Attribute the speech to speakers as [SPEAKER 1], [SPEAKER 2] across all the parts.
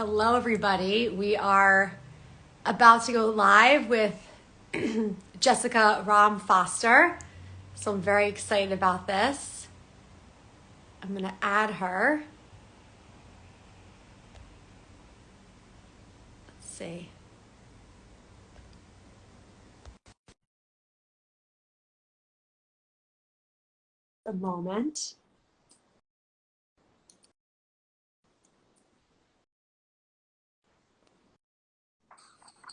[SPEAKER 1] Hello, everybody. We are about to go live with Jessica Rom Foster. So I'm very excited about this. I'm going to add her. Let's see. A moment.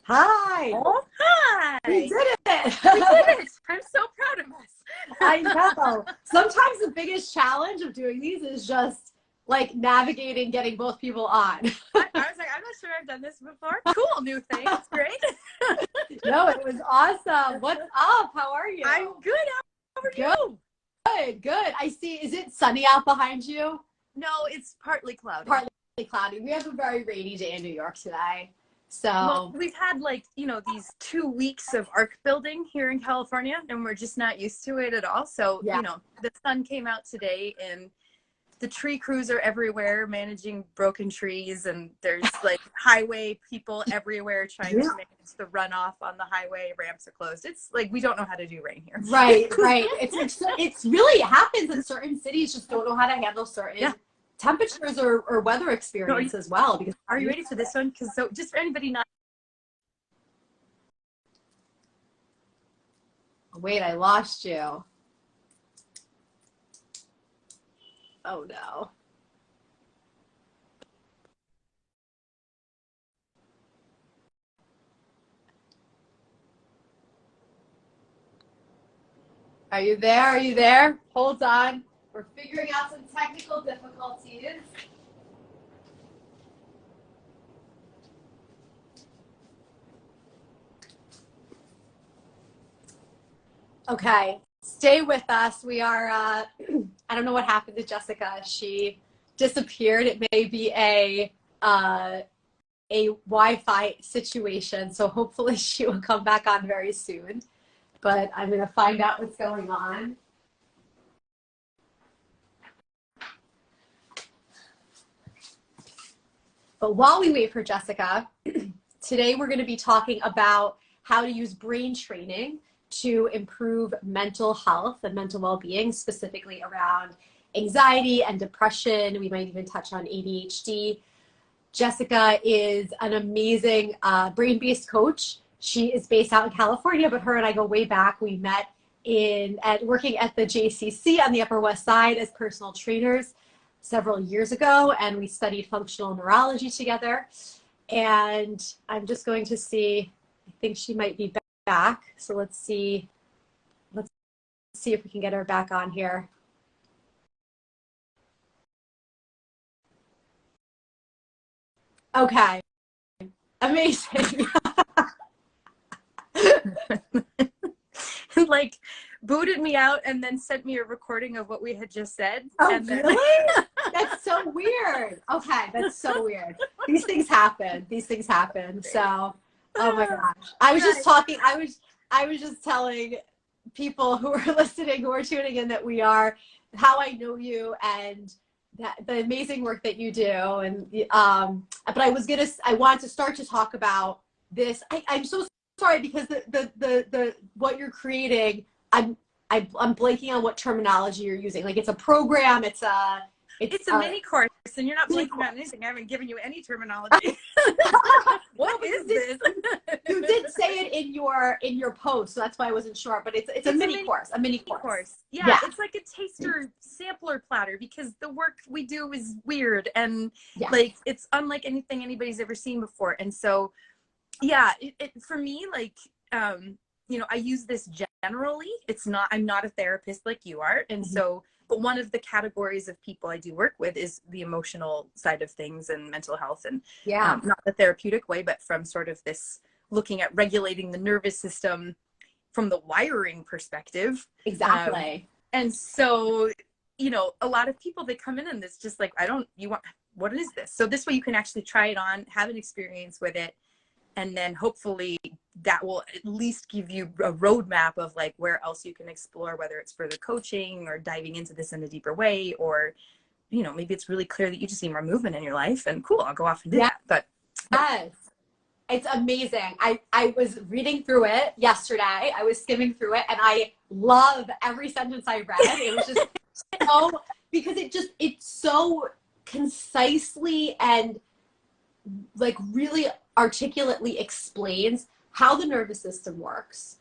[SPEAKER 1] Hi.
[SPEAKER 2] Oh, hi.
[SPEAKER 1] We did it.
[SPEAKER 2] We did it. I'm so proud of us.
[SPEAKER 1] I know. Sometimes the biggest challenge of doing these is just like navigating getting both people on.
[SPEAKER 2] I was like, I'm not sure I've done this before. Cool, new thing. It's great.
[SPEAKER 1] No, it was awesome. What's up? How are you?
[SPEAKER 2] I'm good. How are you?
[SPEAKER 1] Good. I see. Is it sunny out behind you?
[SPEAKER 2] No, it's partly cloudy.
[SPEAKER 1] Partly cloudy. We have a very rainy day in New York today. So
[SPEAKER 2] Well, we've had these 2 weeks of arc building here in California, and we're just not used to it at all. So,
[SPEAKER 1] yeah.
[SPEAKER 2] The sun came out today, and the tree crews are everywhere managing broken trees, and there's like highway people everywhere trying to manage the runoff on the highway. Ramps are closed. It's like we don't know how to do rain here.
[SPEAKER 1] Right. It's really, it happens in certain cities, just don't know how to handle certain temperatures or weather experience as well. Because
[SPEAKER 2] are you ready for this one? Because so just for anybody not.
[SPEAKER 1] Wait, I lost you. Oh no. Are you there? Are you there? Hold on. We're figuring out some technical difficulties. Okay, stay with us. We are, I don't know what happened to Jessica. She disappeared. It may be a Wi-Fi situation, so hopefully she will come back on very soon. But I'm going to find out what's going on. But while we wait for Jessica, today we're going to be talking about how to use brain training to improve mental health and mental well-being, specifically around anxiety and depression. We might even touch on ADHD. Jessica is an amazing brain-based coach. She is based out in California, but her and I go way back. We met working at the JCC on the Upper West Side as personal trainers several years ago, and we studied functional neurology together. And I'm just going to see, I think she might be back. So let's see if we can get her back on here. Okay. Amazing.
[SPEAKER 2] Like booted me out and then sent me a recording of what we had just said.
[SPEAKER 1] Oh,
[SPEAKER 2] and then...
[SPEAKER 1] really? That's so weird. Okay, that's so weird. These things happen. So, oh my gosh. I was just talking, I was just telling people who are listening, who are tuning in, that how I know you and the amazing work that you do. And but I wanted to start to talk about this. I'm so sorry because the what you're creating, I'm blanking on what terminology you're using. Like it's a program, it's a
[SPEAKER 2] mini course, and you're not blanking on anything. I haven't given you any terminology. What is this?
[SPEAKER 1] You did say it in your post, so that's why I wasn't sure. But it's a mini course. A mini course.
[SPEAKER 2] Yeah, it's like a taster sampler platter because the work we do is weird and like it's unlike anything anybody's ever seen before. And so, yeah, for me, like, I use this generally. I'm not a therapist like you are, and so. But one of the categories of people I do work with is the emotional side of things and mental health, and not the therapeutic way, but from sort of this looking at regulating the nervous system from the wiring perspective.
[SPEAKER 1] Exactly.
[SPEAKER 2] And so, a lot of people, they come in and it's just like, what is this? So this way you can actually try it on, have an experience with it. And then hopefully that will at least give you a roadmap of like where else you can explore, whether it's further coaching or diving into this in a deeper way, or you know, maybe it's really clear that you just need more movement in your life, and cool, I'll go off and do that. But
[SPEAKER 1] yes, it's amazing. I was reading through it yesterday. I was skimming through it, and I love every sentence I read. It was just so, because it's so concisely and like really articulately explains how the nervous system works,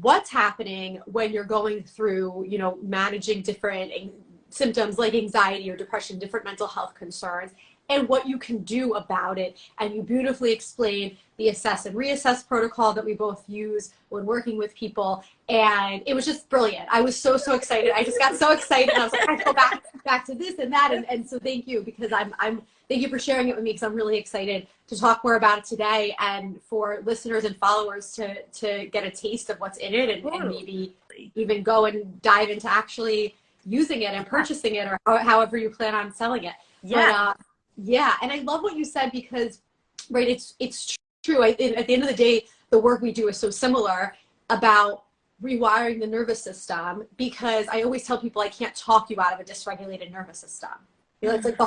[SPEAKER 1] what's happening when you're going through, you know, managing different symptoms like anxiety or depression, different mental health concerns, and what you can do about it. And you beautifully explain the assess and reassess protocol that we both use when working with people. And it was just brilliant. I was so excited. I just got so excited. I was like, I have to go back to this and that. And so thank you, because thank you for sharing it with me, because I'm really excited to talk more about it today, and for listeners and followers to get a taste of what's in it, and maybe even go and dive into actually using it and purchasing it, or however you plan on selling it.
[SPEAKER 2] Yeah.
[SPEAKER 1] But, yeah. And I love what you said, because, right, it's true. At the end of the day, the work we do is so similar about rewiring the nervous system, because I always tell people I can't talk you out of a dysregulated nervous system. You know, it's like the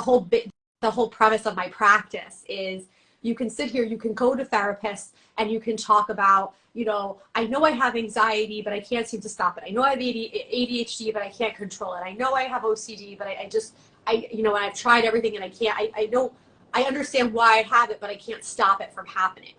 [SPEAKER 1] whole premise of my practice is, you can sit here, you can go to therapists, and you can talk about, you know, I know I have anxiety, but I can't seem to stop it. I know I have ADHD, but I can't control it. I know I have OCD, but I you know, and I've tried everything and I can't, I know, I understand why I have it, but I can't stop it from happening.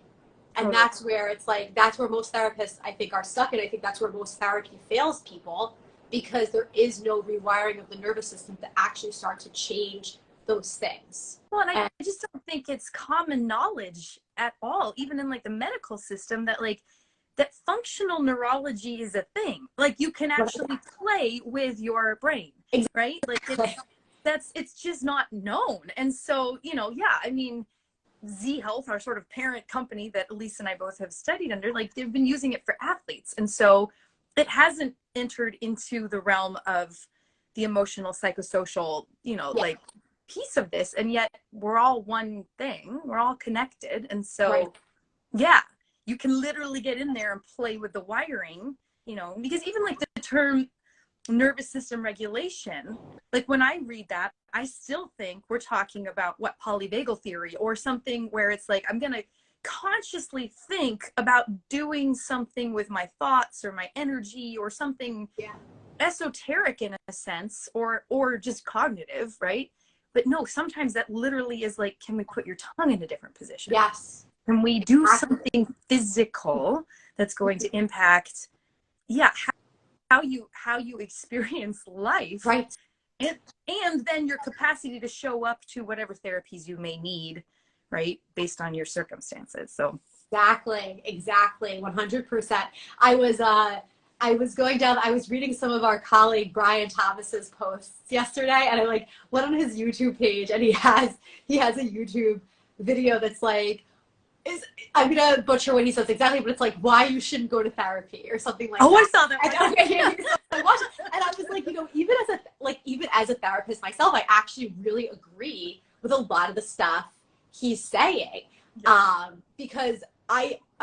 [SPEAKER 1] And that's where it's like, that's where most therapists, I think, are stuck. And I think that's where most therapy fails people, because there is no rewiring of the nervous system to actually start to change those things.
[SPEAKER 2] Well, and I just don't think it's common knowledge at all, even in like the medical system, that like that functional neurology is a thing. Like you can actually play with your brain, right? Like it's just not known. And so, you know, yeah, I mean, Z Health, our sort of parent company that Elyse and I both have studied under, like they've been using it for athletes. And so it hasn't entered into the realm of the emotional, psychosocial, you know, like piece of this. And yet we're all one thing. We're all connected. And so, yeah, you can literally get in there and play with the wiring, you know, because even like the term nervous system regulation, like when I read that, I still think we're talking about what, polyvagal theory or something, where it's like, I'm going to consciously think about doing something with my thoughts or my energy or something esoteric in a sense, or just cognitive, right? But no, sometimes that literally is like, can we put your tongue in a different position?
[SPEAKER 1] Yes.
[SPEAKER 2] Can we do something physical that's going to impact, how you experience life,
[SPEAKER 1] right?
[SPEAKER 2] And then your capacity to show up to whatever therapies you may need, right, based on your circumstances. So
[SPEAKER 1] exactly, 100%. I was reading some of our colleague Brian Thomas's posts yesterday, and I like went on his YouTube page, and he has a YouTube video that's like, I'm gonna butcher what he says exactly, but it's like why you shouldn't go to therapy or something like that.
[SPEAKER 2] I saw that.
[SPEAKER 1] I watched it, and I was like, you know, even as a therapist myself, I actually really agree with a lot of the stuff he's saying, because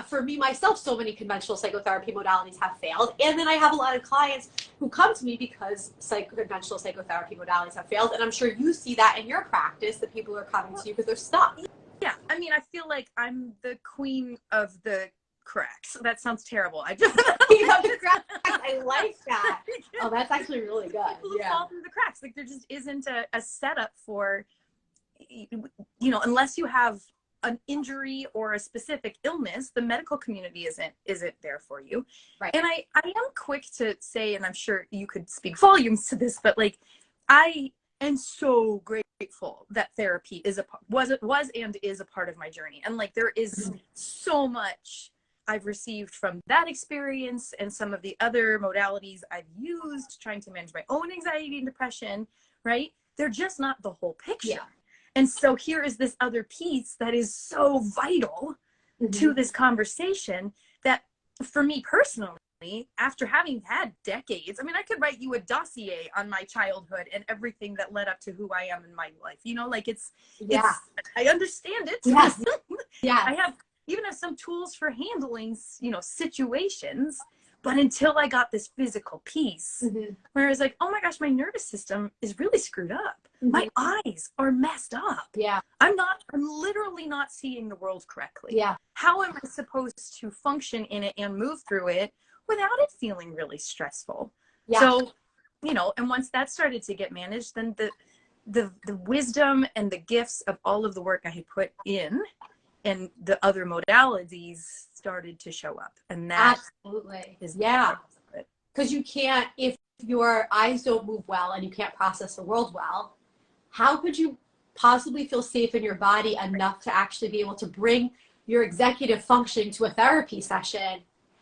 [SPEAKER 1] for me myself, so many conventional psychotherapy modalities have failed, and then I have a lot of clients who come to me because conventional psychotherapy modalities have failed, and I'm sure you see that in your practice, that people are coming to you because they're stuck.
[SPEAKER 2] Yeah, I mean, I feel like I'm the queen of the cracks. That sounds terrible. I just
[SPEAKER 1] queen of the cracks. I like that. Oh, that's actually really good.
[SPEAKER 2] People fall through the cracks. Like there just isn't a setup for, you know, unless you have an injury or a specific illness, the medical community isn't there for you.
[SPEAKER 1] Right.
[SPEAKER 2] And I am quick to say, and I'm sure you could speak volumes to this, but like I am so grateful that therapy was and is a part of my journey. And like there is so much I've received from that experience and some of the other modalities I've used trying to manage my own anxiety and depression, right? They're just not the whole picture. Yeah. And so here is this other piece that is so vital to this conversation that for me personally, after having had decades, I mean, I could write you a dossier on my childhood and everything that led up to who I am in my life, you know, like it's I understand it.
[SPEAKER 1] Yes. Yeah.
[SPEAKER 2] I even have some tools for handling, you know, situations, but until I got this physical piece where I was like, oh my gosh, my nervous system is really screwed up. my eyes are messed up.
[SPEAKER 1] Yeah.
[SPEAKER 2] I'm literally not seeing the world correctly.
[SPEAKER 1] Yeah.
[SPEAKER 2] How am I supposed to function in it and move through it without it feeling really stressful?
[SPEAKER 1] Yeah.
[SPEAKER 2] So, you know, and once that started to get managed, then the wisdom and the gifts of all of the work I had put in and the other modalities started to show up. And that
[SPEAKER 1] absolutely
[SPEAKER 2] is
[SPEAKER 1] because you can't, if your eyes don't move well and you can't process the world well, how could you possibly feel safe in your body enough to actually be able to bring your executive functioning to a therapy session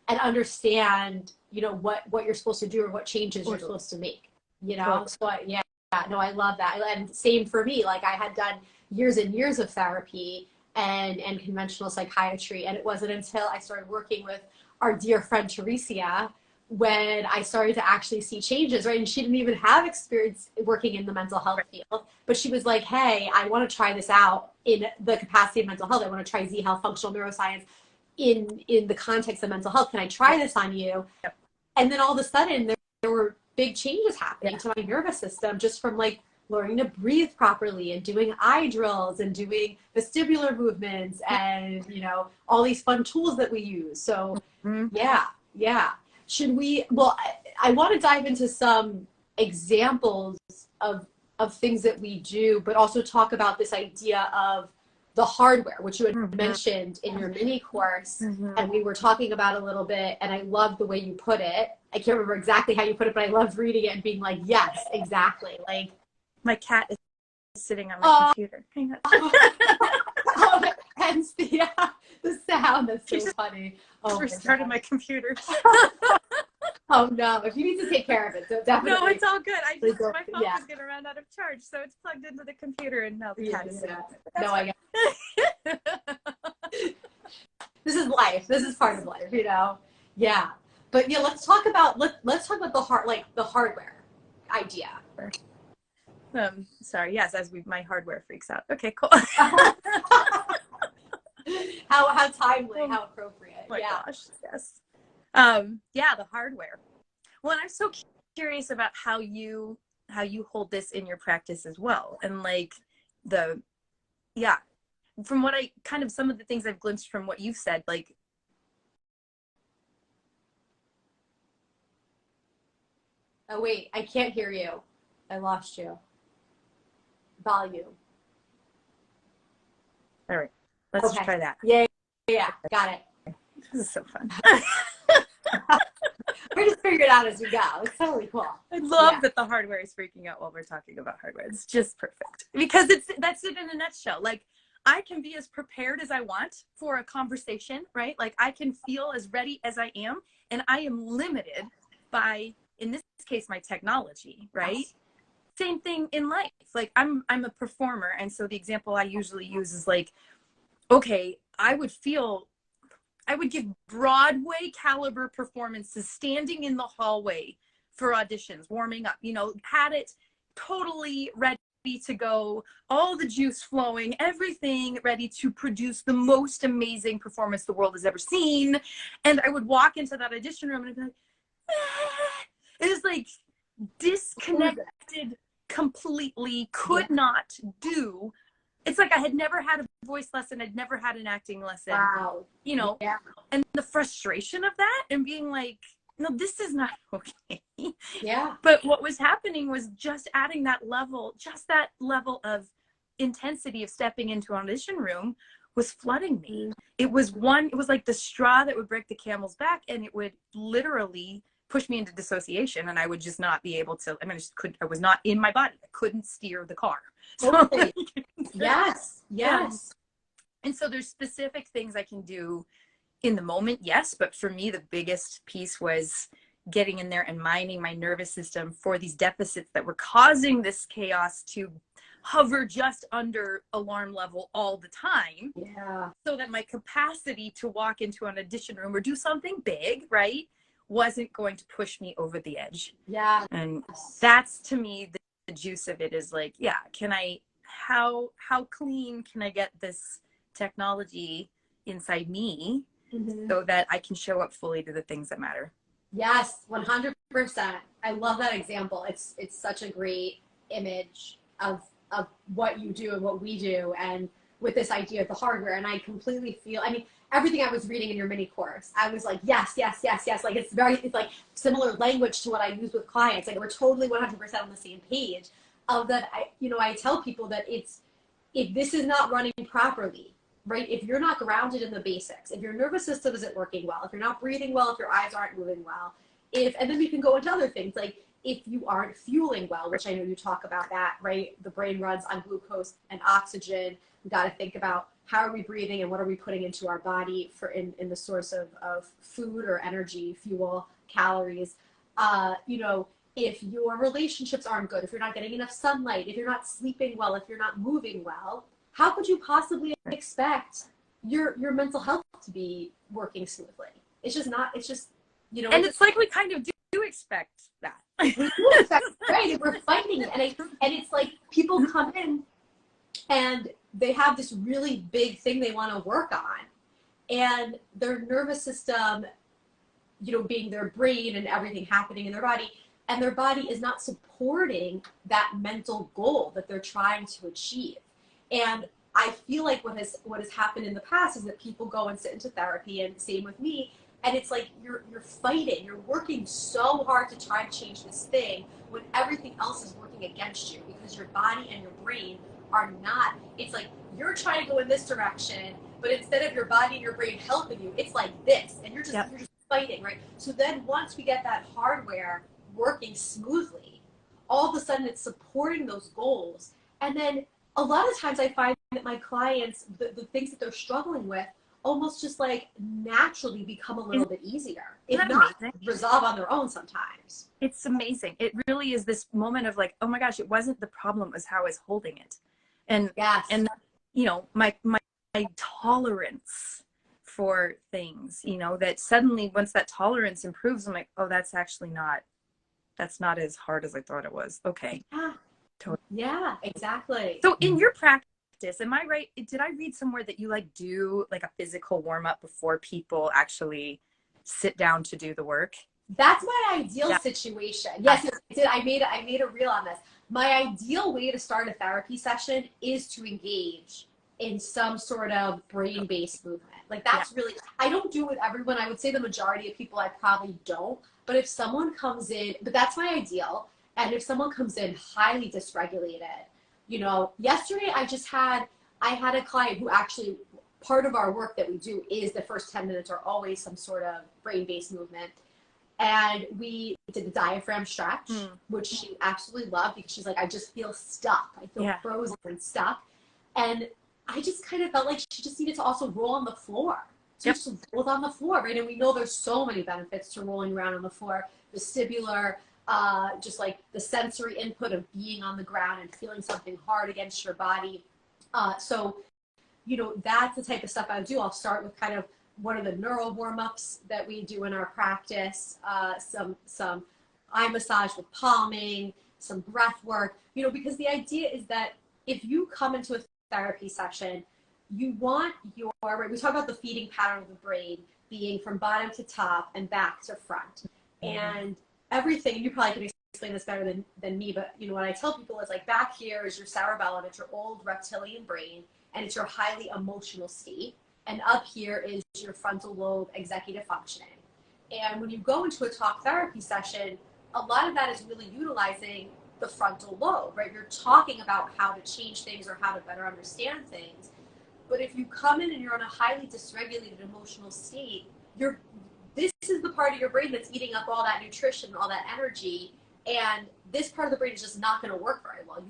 [SPEAKER 1] and understand, you know, what you're supposed to do or what changes you're supposed to make, you know? So yeah, no, I love that. And same for me. Like I had done years and years of therapy and conventional psychiatry. And it wasn't until I started working with our dear friend Teresia when I started to actually see changes, right? And she didn't even have experience working in the mental health field, but she was like, hey, I want to try this out in the capacity of mental health. I want to try Z Health, functional neuroscience in the context of mental health. Can I try this on you?
[SPEAKER 2] Yep.
[SPEAKER 1] And then all of a sudden there were big changes happening to my nervous system just from like learning to breathe properly and doing eye drills and doing vestibular movements and, you know, all these fun tools that we use. So yeah. Should we, well, I want to dive into some examples of things that we do, but also talk about this idea of the hardware, which you had mentioned in your mini course. And we were talking about a little bit, and I love the way you put it. I can't remember exactly how you put it, but I loved reading it and being like, yes, exactly. Like
[SPEAKER 2] my cat is sitting on my computer. Hang on.
[SPEAKER 1] Hence the sound. That's so funny.
[SPEAKER 2] Oh, restarted my computer.
[SPEAKER 1] Oh no! If you need to take care of it, so definitely.
[SPEAKER 2] No, it's all good. My phone is gonna run out of charge, so it's plugged into the computer, and now the cat is sitting.
[SPEAKER 1] No, I get it. This is life. This is part of life, you know. Yeah, but yeah, let's talk about the hardware idea.
[SPEAKER 2] Sorry. Yes, my hardware freaks out. Okay, cool.
[SPEAKER 1] How timely, how appropriate.
[SPEAKER 2] Oh my gosh, yes. The hardware. Well, and I'm so curious about how you hold this in your practice as well. And like from what I kind of, some of the things I've glimpsed from what you've said, like,
[SPEAKER 1] oh wait, I can't hear you. I lost you. Volume.
[SPEAKER 2] All right, let's try that.
[SPEAKER 1] Yeah, got it.
[SPEAKER 2] This is so fun.
[SPEAKER 1] We're just figuring it out as we go. It's totally cool.
[SPEAKER 2] I love that the hardware is freaking out while we're talking about hardware. It's just perfect because that's it in a nutshell. Like I can be as prepared as I want for a conversation, right? Like I can feel as ready as I am, and I am limited by, in this case, my technology, right? Yes. Same thing in life. Like I'm a performer, and so the example I usually use is like, okay, I would give Broadway caliber performances standing in the hallway for auditions, warming up, you know, had it totally ready to go, all the juice flowing, everything ready to produce the most amazing performance the world has ever seen. And I would walk into that audition room and I'd be like, it was like disconnected completely, could not do. It's like I had never had a voice lesson. I'd never had an acting lesson.
[SPEAKER 1] Wow.
[SPEAKER 2] You know, and the frustration of that and being like, no, this is not okay.
[SPEAKER 1] Yeah. But
[SPEAKER 2] what was happening was just adding that level of intensity of stepping into an audition room was flooding me. It was like the straw that would break the camel's back, and it would literally push me into dissociation, and I would just not be able to, I was not in my body. I couldn't steer the car.
[SPEAKER 1] Totally. Yes.
[SPEAKER 2] And so there's specific things I can do in the moment, yes, but for me, the biggest piece was getting in there and mining my nervous system for these deficits that were causing this chaos to hover just under alarm level all the time.
[SPEAKER 1] Yeah.
[SPEAKER 2] So that my capacity to walk into an audition room or do something big, right, wasn't going to push me over the edge.
[SPEAKER 1] Yeah.
[SPEAKER 2] And that's, to me, the juice of it is like, how clean can I get this technology inside me so that I can show up fully to the things that matter?
[SPEAKER 1] Yes, 100%. I love that example. It's such a great image of what you do and what we do, and with this idea of the hardware. And I completely feel, I mean, everything I was reading in your mini course, I was like, yes, yes, yes, yes. Like it's like similar language to what I use with clients. Like we're totally 100% on the same page of that. I tell people that if this is not running properly, right? If you're not grounded in the basics, if your nervous system isn't working well, if you're not breathing well, if your eyes aren't moving well, and then we can go into other things like if you aren't fueling well, which I know you talk about that, right? The brain runs on glucose and oxygen. We got to think about how are we breathing and what are we putting into our body for in the source of food or energy, fuel, calories. If your relationships aren't good, if you're not getting enough sunlight, if you're not sleeping well, if you're not moving well, how could you possibly expect your mental health to be working smoothly? It's just not,
[SPEAKER 2] and it's like we kind of do expect that.
[SPEAKER 1] We do expect, right? We're fighting it. And it's like people come in and they have this really big thing they want to work on, and their nervous system, being their brain and everything happening in their body, and their body is not supporting that mental goal that they're trying to achieve. And I feel like what has happened in the past is that people go and sit into therapy, and same with me, and it's like you're fighting, you're working so hard to try to change this thing when everything else is working against you, because your body and your brain are not. It's like you're trying to go in this direction, but instead of your body and your brain helping you, it's like this, and you're just fighting, right? So then once we get that hardware working smoothly, all of a sudden it's supporting those goals. And then a lot of times I find that my clients, the things that they're struggling with almost just like naturally become a little bit easier, if not resolve on their own sometimes.
[SPEAKER 2] It's amazing. It really is this moment of like, oh my gosh, it wasn't the problem, it was how I was holding it. And
[SPEAKER 1] yes.
[SPEAKER 2] And my tolerance for things, that suddenly once that tolerance improves, I'm like, oh, that's not as hard as I thought it was. Okay.
[SPEAKER 1] Yeah.
[SPEAKER 2] Totally.
[SPEAKER 1] Yeah, exactly.
[SPEAKER 2] So in your practice, am I right? Did I read somewhere that you do like a physical warm up before people actually sit down to do the work?
[SPEAKER 1] That's my ideal situation. Yes, I did. I made a reel on this. My ideal way to start a therapy session is to engage in some sort of brain-based movement. Like that's really, I don't do it with everyone. I would say the majority of people I probably don't. But if someone comes in, but that's my ideal. And if someone comes in highly dysregulated, yesterday I had a client who actually, part of our work that we do is the first 10 minutes are always some sort of brain-based movement. And we did the diaphragm stretch, which she absolutely loved because she's like, I just feel stuck. I feel frozen and stuck. And I just kind of felt like she just needed to also roll on the floor. So just rolled on the floor, right? And we know there's so many benefits to rolling around on the floor. Vestibular, just like the sensory input of being on the ground and feeling something hard against your body. So that's the type of stuff I would do. I'll start with kind of one of the neural warm-ups that we do in our practice, some eye massage with palming, some breath work, because the idea is that if you come into a therapy session, you want we talk about the feeding pattern of the brain being from bottom to top and back to front. And everything, you probably can explain this better than me, but what I tell people is like back here is your cerebellum, it's your old reptilian brain, and it's your highly emotional state. And up here is your frontal lobe executive functioning. And when you go into a talk therapy session, a lot of that is really utilizing the frontal lobe, right? You're talking about how to change things or how to better understand things. But if you come in and you're in a highly dysregulated emotional state, this is the part of your brain that's eating up all that nutrition, all that energy, and this part of the brain is just not going to work very well.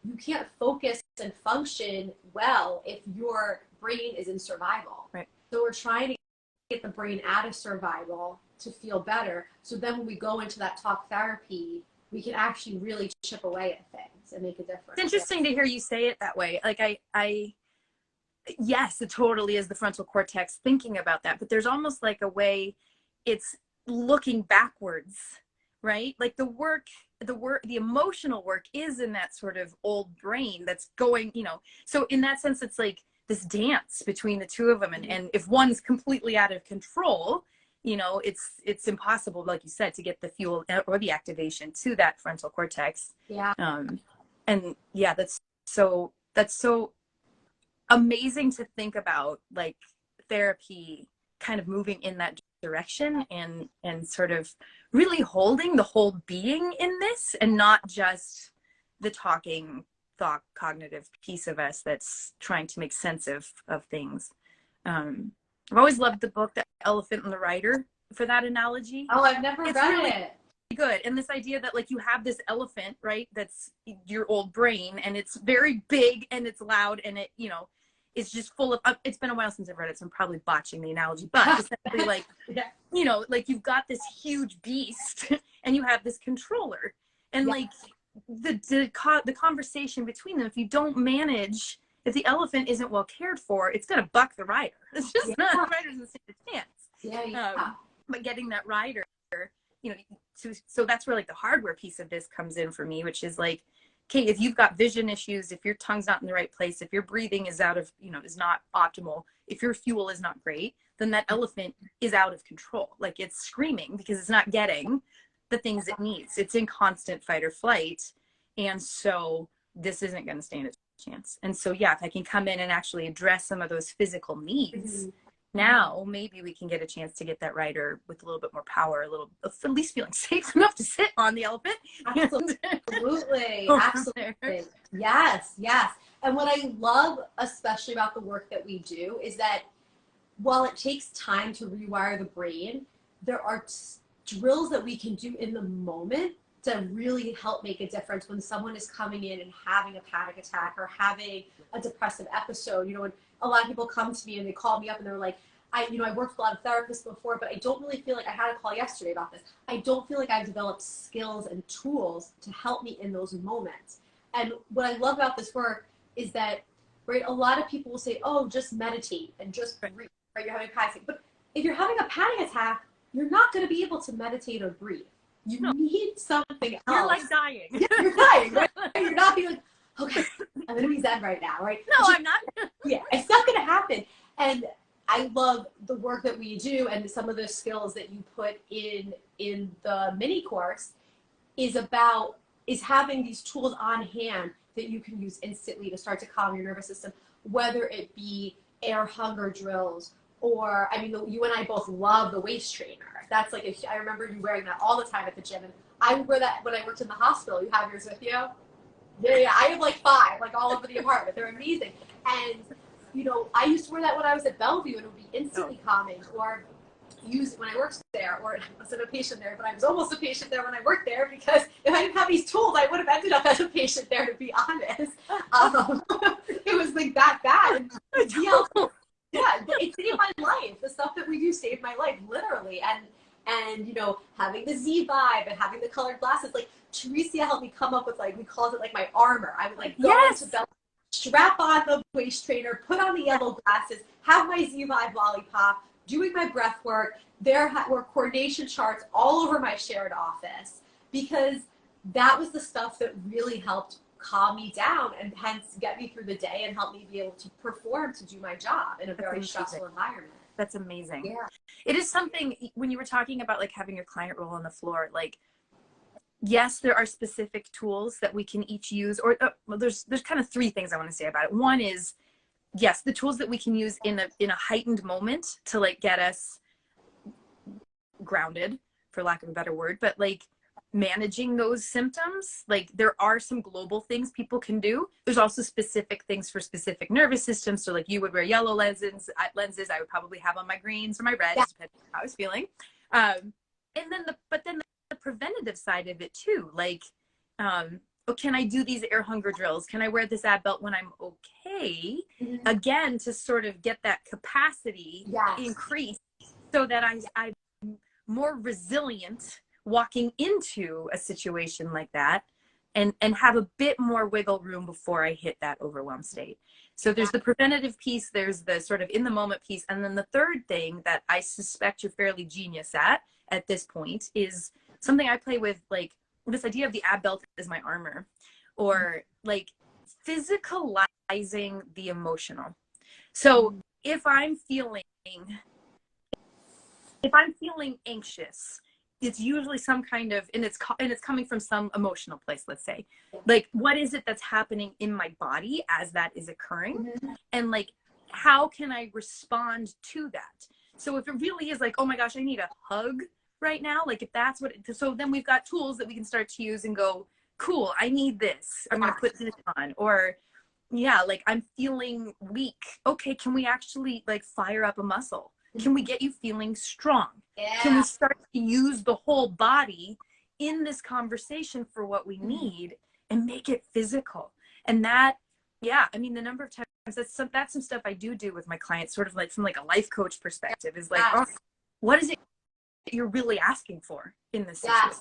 [SPEAKER 1] You can't focus and function well if your brain is in survival.
[SPEAKER 2] Right.
[SPEAKER 1] So we're trying to get the brain out of survival to feel better. So then when we go into that talk therapy, we can actually really chip away at things and make a difference.
[SPEAKER 2] It's interesting to hear you say it that way. Like yes, it totally is the frontal cortex thinking about that, but there's almost like a way it's looking backwards, right? Like the emotional work is in that sort of old brain that's going, so in that sense, it's like this dance between the two of them. And if one's completely out of control, it's impossible, like you said, to get the fuel or the activation to that frontal cortex.
[SPEAKER 1] Yeah.
[SPEAKER 2] And yeah, that's so amazing to think about, like therapy kind of moving in that direction, and sort of really holding the whole being in this, and not just the talking thought cognitive piece of us that's trying to make sense of things. I've always loved the book The Elephant and the Rider for that analogy.
[SPEAKER 1] Oh, I've never
[SPEAKER 2] It's
[SPEAKER 1] read
[SPEAKER 2] really
[SPEAKER 1] it.
[SPEAKER 2] good. And this idea that like you have this elephant, right, that's your old brain, and it's very big and it's loud, and it, you know, it's just full of, it's been a while since I've read it, so I'm probably botching the analogy, but essentially like,
[SPEAKER 1] Yeah.
[SPEAKER 2] you know, like you've got this huge beast and you have this controller, and
[SPEAKER 1] Yeah.
[SPEAKER 2] like the conversation between them, if you don't manage, if the elephant isn't well cared for, it's going to buck the rider. It's just not, the rider doesn't stand a chance.
[SPEAKER 1] Yeah.
[SPEAKER 2] But getting that rider, you know, so that's where like the hardware piece of this comes in for me, which is like, okay, if you've got vision issues, if your tongue's not in the right place, if your breathing is out of, you know, is not optimal, if your fuel is not great, then that elephant is out of control. Like it's screaming because it's not getting the things it needs. It's in constant fight or flight. And so this isn't going to stand a chance. And so, yeah, if I can come in and actually address some of those physical needs, now maybe we can get a chance to get that rider with a little bit more power, a little, at least feeling safe enough to sit on the elephant.
[SPEAKER 1] Absolutely. Absolutely. Yes. And what I love especially about the work that we do is that while it takes time to rewire the brain, there are drills that we can do in the moment to really help make a difference when someone is coming in and having a panic attack or having a depressive episode. You know, when a lot of people come to me and they call me up and they're like, I worked with a lot of therapists before, but I don't really feel like, I had a call yesterday about this, I don't feel like I've developed skills and tools to help me in those moments. And what I love about this work is that, right, a lot of people will say, oh, just meditate and just breathe, right? You're having a panic attack. But if you're having a panic attack, you're not going to be able to meditate or breathe. You need something else.
[SPEAKER 2] You're like dying.
[SPEAKER 1] Yeah, you're dying, right? You're not being like, okay, I'm going to be zen right now, right?
[SPEAKER 2] No, I'm not.
[SPEAKER 1] Yeah, it's not going to happen. And I love the work that we do, and some of the skills that you put in the mini course is having these tools on hand that you can use instantly to start to calm your nervous system, whether it be air hunger drills, or, I mean, you and I both love the waist trainer. That's like, I remember you wearing that all the time at the gym, and I wear that when I worked in the hospital. You have yours with you? Yeah, I have like 5, like all over the apartment. They're amazing. And you know, I used to wear that when I was at Bellevue, and it would be instantly calming, or use it when I worked there, or I wasn't a patient there, but I was almost a patient there when I worked there, because if I didn't have these tools, I would have ended up as a patient there, to be honest. It was like that bad. Yeah, it saved my life. The stuff that we do saved my life, literally. And you know, having the Z vibe and having the colored glasses, like Teresa helped me come up with, like, we called it like my armor. I would like go into Bellevue, strap on the waist trainer, put on the yellow glasses, have my Z Vibe lollipop, doing my breath work. There were coordination charts all over my shared office, because that was the stuff that really helped calm me down and hence get me through the day and help me be able to perform, to do my job in a very stressful environment.
[SPEAKER 2] That's amazing.
[SPEAKER 1] Yeah.
[SPEAKER 2] It is something, when you were talking about like having your client roll on the floor, like, yes, there are specific tools that we can each use, or well, there's kind of 3 things I want to say about it. One is, yes, the tools that we can use in a heightened moment to like get us grounded, for lack of a better word, but like managing those symptoms, like there are some global things people can do. There's also specific things for specific nervous systems. So like you would wear yellow lenses, I would probably have on my greens or my reds, depending on how I was feeling. And then the preventative side of it too, like, oh, can I do these air hunger drills? Can I wear this ab belt when I'm okay? Again, to sort of get that capacity increased, so that I'm more resilient walking into a situation like that, and have a bit more wiggle room before I hit that overwhelmed state. So there's the preventative piece, there's the sort of in the moment piece, and then the third thing that I suspect you're fairly genius at this point is something I play with, like this idea of the ab belt as my armor, or like physicalizing the emotional. So if I'm feeling anxious, it's usually some kind of, and it's coming from some emotional place, let's say. Like, what is it that's happening in my body as that is occurring? Mm-hmm. And like, how can I respond to that? So if it really is like, oh my gosh, I need a hug right now, like if that's what so then we've got tools that we can start to use and go, cool, I need this, I'm gonna put this on. Or yeah, like I'm feeling weak, okay, can we actually like fire up a muscle? Can we get you feeling strong? Yeah. Can we start to use the whole body in this conversation for what we need and make it physical? And that, yeah, I mean, the number of times that's some stuff I do with my clients, sort of like from like a life coach perspective, is like, oh, what is it you're really asking for in this situation?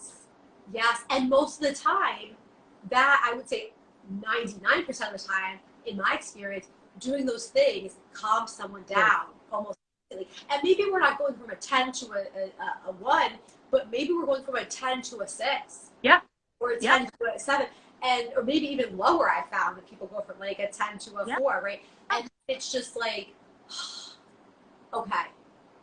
[SPEAKER 1] Yes. And most of the time, that I would say 99% of the time, in my experience, doing those things calms someone down almost instantly. And maybe we're not going from a 10 to a 1, but maybe we're going from a 10 to a 6.
[SPEAKER 2] Yeah.
[SPEAKER 1] Or a 10 to a 7. And or maybe even lower. I found that people go from like a 10 to a 4, right? And it's just like, okay,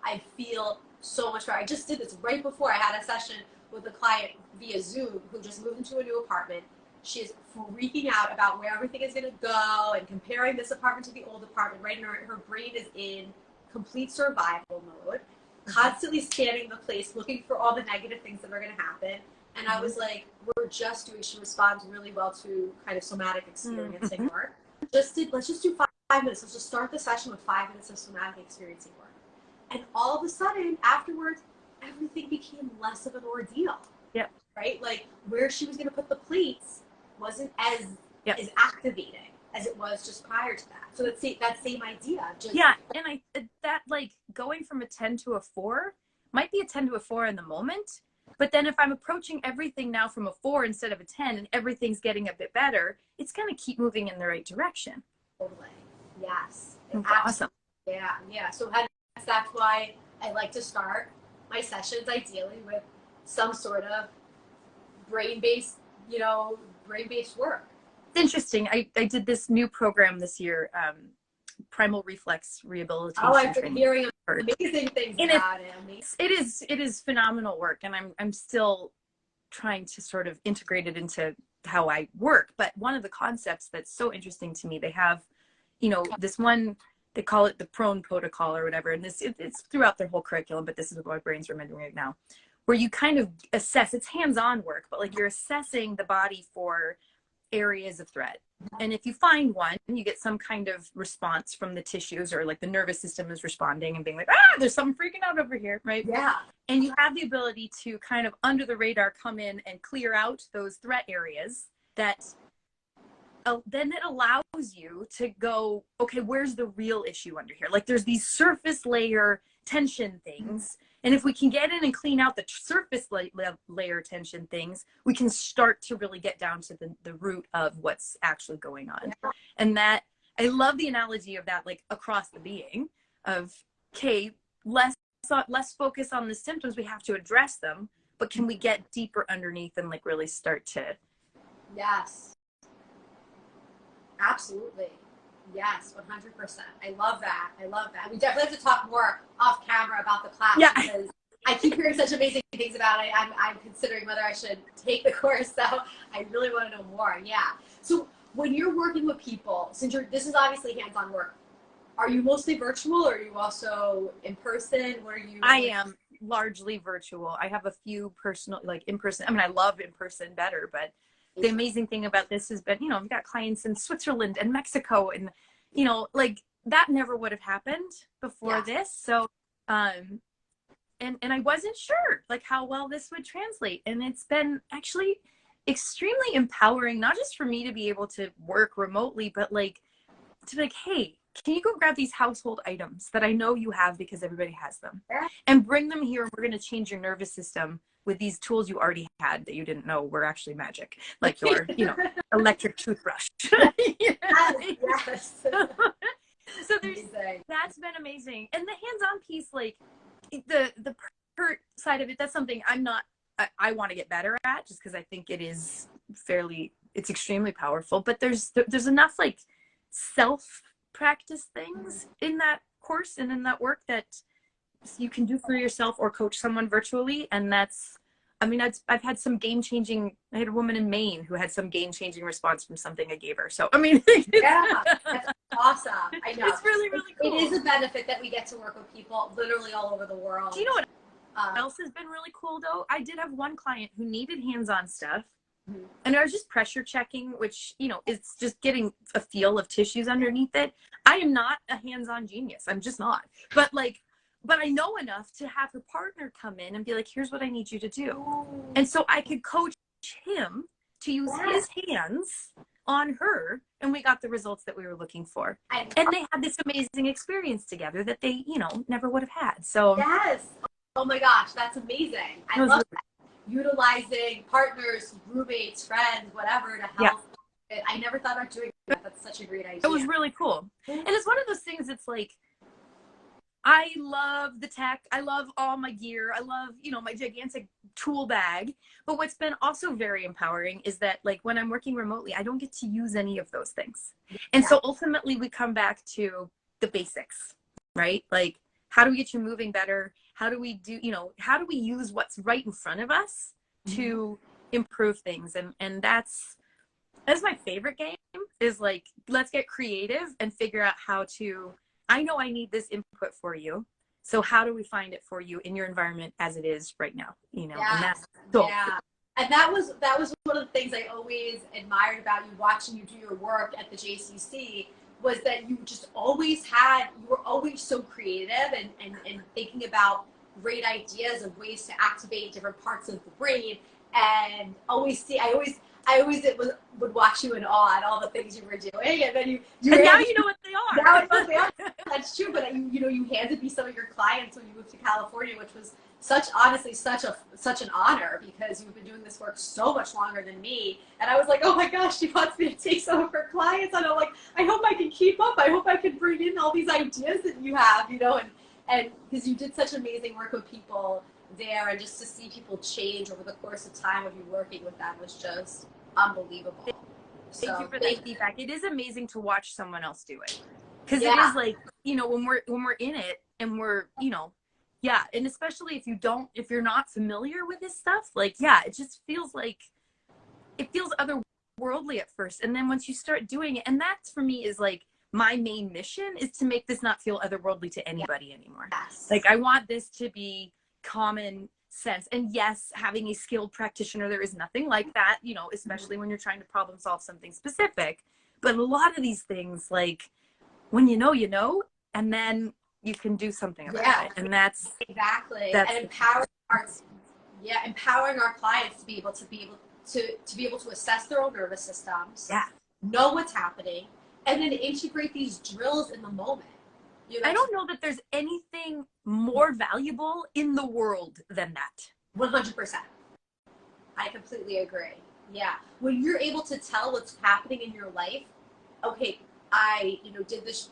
[SPEAKER 1] I feel so much better. I just did this right before I had a session with a client via Zoom who just moved into a new apartment. She is freaking out about where everything is going to go and comparing this apartment to the old apartment, right? And her brain is in complete survival mode, constantly scanning the place, looking for all the negative things that are going to happen. And I was like, she responds really well to kind of somatic experiencing work. Let's just do 5 minutes. Let's just start the session with 5 minutes of somatic experiencing work. And all of a sudden, afterwards, everything became less of an ordeal.
[SPEAKER 2] Yep.
[SPEAKER 1] Right? Like where she was going to put the plates wasn't as activating as it was just prior to that. So that same idea.
[SPEAKER 2] And that like going from a 10 to a 4 might be a 10 to a 4 in the moment. But then if I'm approaching everything now from a 4 instead of a 10 and everything's getting a bit better, it's going to keep moving in the right direction.
[SPEAKER 1] Totally. Yes.
[SPEAKER 2] Awesome.
[SPEAKER 1] Yeah. So that's why I like to start my sessions ideally with some sort of brain-based work.
[SPEAKER 2] It's interesting. I did this new program this year, primal reflex rehabilitation.
[SPEAKER 1] Oh, I've been hearing amazing things about it.
[SPEAKER 2] It is phenomenal work, and I'm still trying to sort of integrate it into how I work. But one of the concepts that's so interesting to me, they have, this one, they call it the prone protocol or whatever, and it's throughout their whole curriculum, but this is what my brain's remembering right now, where you kind of assess, it's hands-on work, but like you're assessing the body for areas of threat. And if you find one, you get some kind of response from the tissues, or like the nervous system is responding and being like, there's something freaking out over here, right?
[SPEAKER 1] Yeah.
[SPEAKER 2] And you have the ability to kind of under the radar come in and clear out those threat areas that then it allows you to go, okay, where's the real issue under here? Like there's these surface layer tension things. And if we can get in and clean out the surface layer tension things, we can start to really get down to the root of what's actually going on. Yeah. And that, I love the analogy of that, like across the being of, okay, less focus on the symptoms, we have to address them, but can we get deeper underneath and like really start to.
[SPEAKER 1] Yes. Absolutely. Yes, 100%. I love that. We definitely have to talk more off camera about the class because I keep hearing such amazing things about it. I'm considering whether I should take the course, so I really want to know more. Yeah. So when you're working with people, since this is obviously hands-on work, are you mostly virtual or are you also in person? What are you?
[SPEAKER 2] I am largely virtual. I have a few personal, like in person. I mean, I love in person better, but the amazing thing about this has been, I've got clients in Switzerland and Mexico, and, like that never would have happened before this. So, and I wasn't sure like how well this would translate. And it's been actually extremely empowering, not just for me to be able to work remotely, but like to be like, hey, can you go grab these household items that I know you have because everybody has them, and bring them here, and we're going to change your nervous system with these tools you already had that you didn't know were actually magic, like your, electric toothbrush.
[SPEAKER 1] Yes.
[SPEAKER 2] So that's been amazing. And the hands-on piece, like the hurt side of it, that's something I want to get better at, just because I think it's extremely powerful. But there's enough like self-practice things in that course and in that work that you can do for yourself or coach someone virtually, and that's I mean, I've had some game-changing, I had a woman in Maine who had some game-changing response from something I gave her. So, I mean,
[SPEAKER 1] yeah, that's awesome. I know.
[SPEAKER 2] It's really, really cool.
[SPEAKER 1] It is a benefit that we get to work with people literally all over the world.
[SPEAKER 2] Do you know what else has been really cool though? I did have one client who needed hands-on stuff, and I was just pressure checking, which, you know, it's just getting a feel of tissues underneath it. I am not a hands-on genius. I'm just not. But I know enough to have her partner come in and be like, here's what I need you to do. And so I could coach him to use his hands on her, and we got the results that we were looking for. And they had this amazing experience together that they, you know, never would have had. So
[SPEAKER 1] yes. Oh my gosh, that's amazing. I love that. Utilizing partners, roommates, friends, whatever to help. Yeah. I never thought about doing that. That's such a great idea.
[SPEAKER 2] It was really cool. And it's one of those things, it's like, I love the tech. I love all my gear. I love, you know, my gigantic tool bag. But what's been also very empowering is that, like, when I'm working remotely, I don't get to use any of those things. And so ultimately we come back to the basics, right? Like, how do we get you moving better? How do we do, you know, how do we use what's right in front of us to improve things? And that's my favorite game, is like, let's get creative and figure out how to, I know I need this input for you. So how do we find it for you in your environment as it is right now? You know, and that's so cool.
[SPEAKER 1] And that was one of the things I always admired about you, watching you do your work at the JCC, was that you just always you were always so creative and thinking about great ideas of ways to activate different parts of the brain. And I always would watch you in awe at all the things you were doing, and then you
[SPEAKER 2] and now you know what they are.
[SPEAKER 1] Now I know what they are. That's true. But you handed me some of your clients when you moved to California, which was honestly such an honor, because you've been doing this work so much longer than me. And I was like, oh my gosh, she wants me to take some of her clients. And I'm like, I hope I can keep up. I hope I can bring in all these ideas that you have, you know, and because you did such amazing work with people there, and just to see people change over the course of time of you working with them was just unbelievable.
[SPEAKER 2] Thank you for that feedback. It is amazing to watch someone else do it, because it is like, you know, when we're in it and we're, you know, and especially if you're not familiar with this stuff, like, it just feels like, it feels otherworldly at first, and then once you start doing it, and that for me is like, my main mission is to make this not feel otherworldly to anybody anymore. Like, I want this to be common sense. And yes, having a skilled practitioner, there is nothing like that, you know, especially when you're trying to problem solve something specific. But a lot of these things, like, when you know, and then you can do something about it. And that's
[SPEAKER 1] and empowering our clients to be able to assess their own nervous systems, know what's happening, and then integrate these drills in the moment. You know,
[SPEAKER 2] I don't know that there's anything more valuable in the world than that.
[SPEAKER 1] 100%. I completely agree. Yeah. When you're able to tell what's happening in your life, okay, I, you know, did this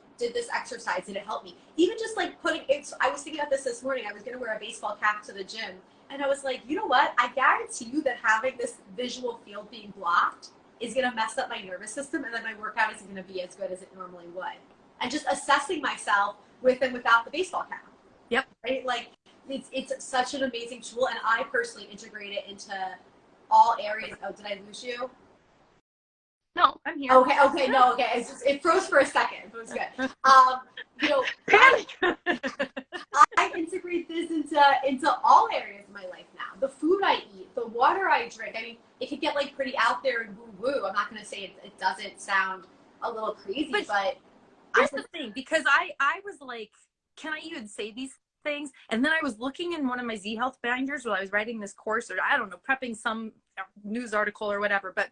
[SPEAKER 1] exercise, did it help me? Even just like I was thinking about this morning. I was going to wear a baseball cap to the gym, and I was like, you know what? I guarantee you that having this visual field being blocked is going to mess up my nervous system, and then my workout isn't going to be as good as it normally would. And just assessing myself with and without the baseball cap.
[SPEAKER 2] Yep. Right?
[SPEAKER 1] Like, it's such an amazing tool, and I personally integrate it into all areas. Oh, did I lose you?
[SPEAKER 2] No, I'm here.
[SPEAKER 1] Okay, no, okay. It's just, it froze for a second. It was good. You know, I integrate this into all areas of my life now. The food I eat, the water I drink. I mean, it could get like pretty out there and woo-woo. I'm not going to say it doesn't sound a little crazy, but
[SPEAKER 2] here's the thing, because I was like, can I even say these things? And then I was looking in one of my Z Health binders while I was writing this course, or I don't know, prepping some news article or whatever, but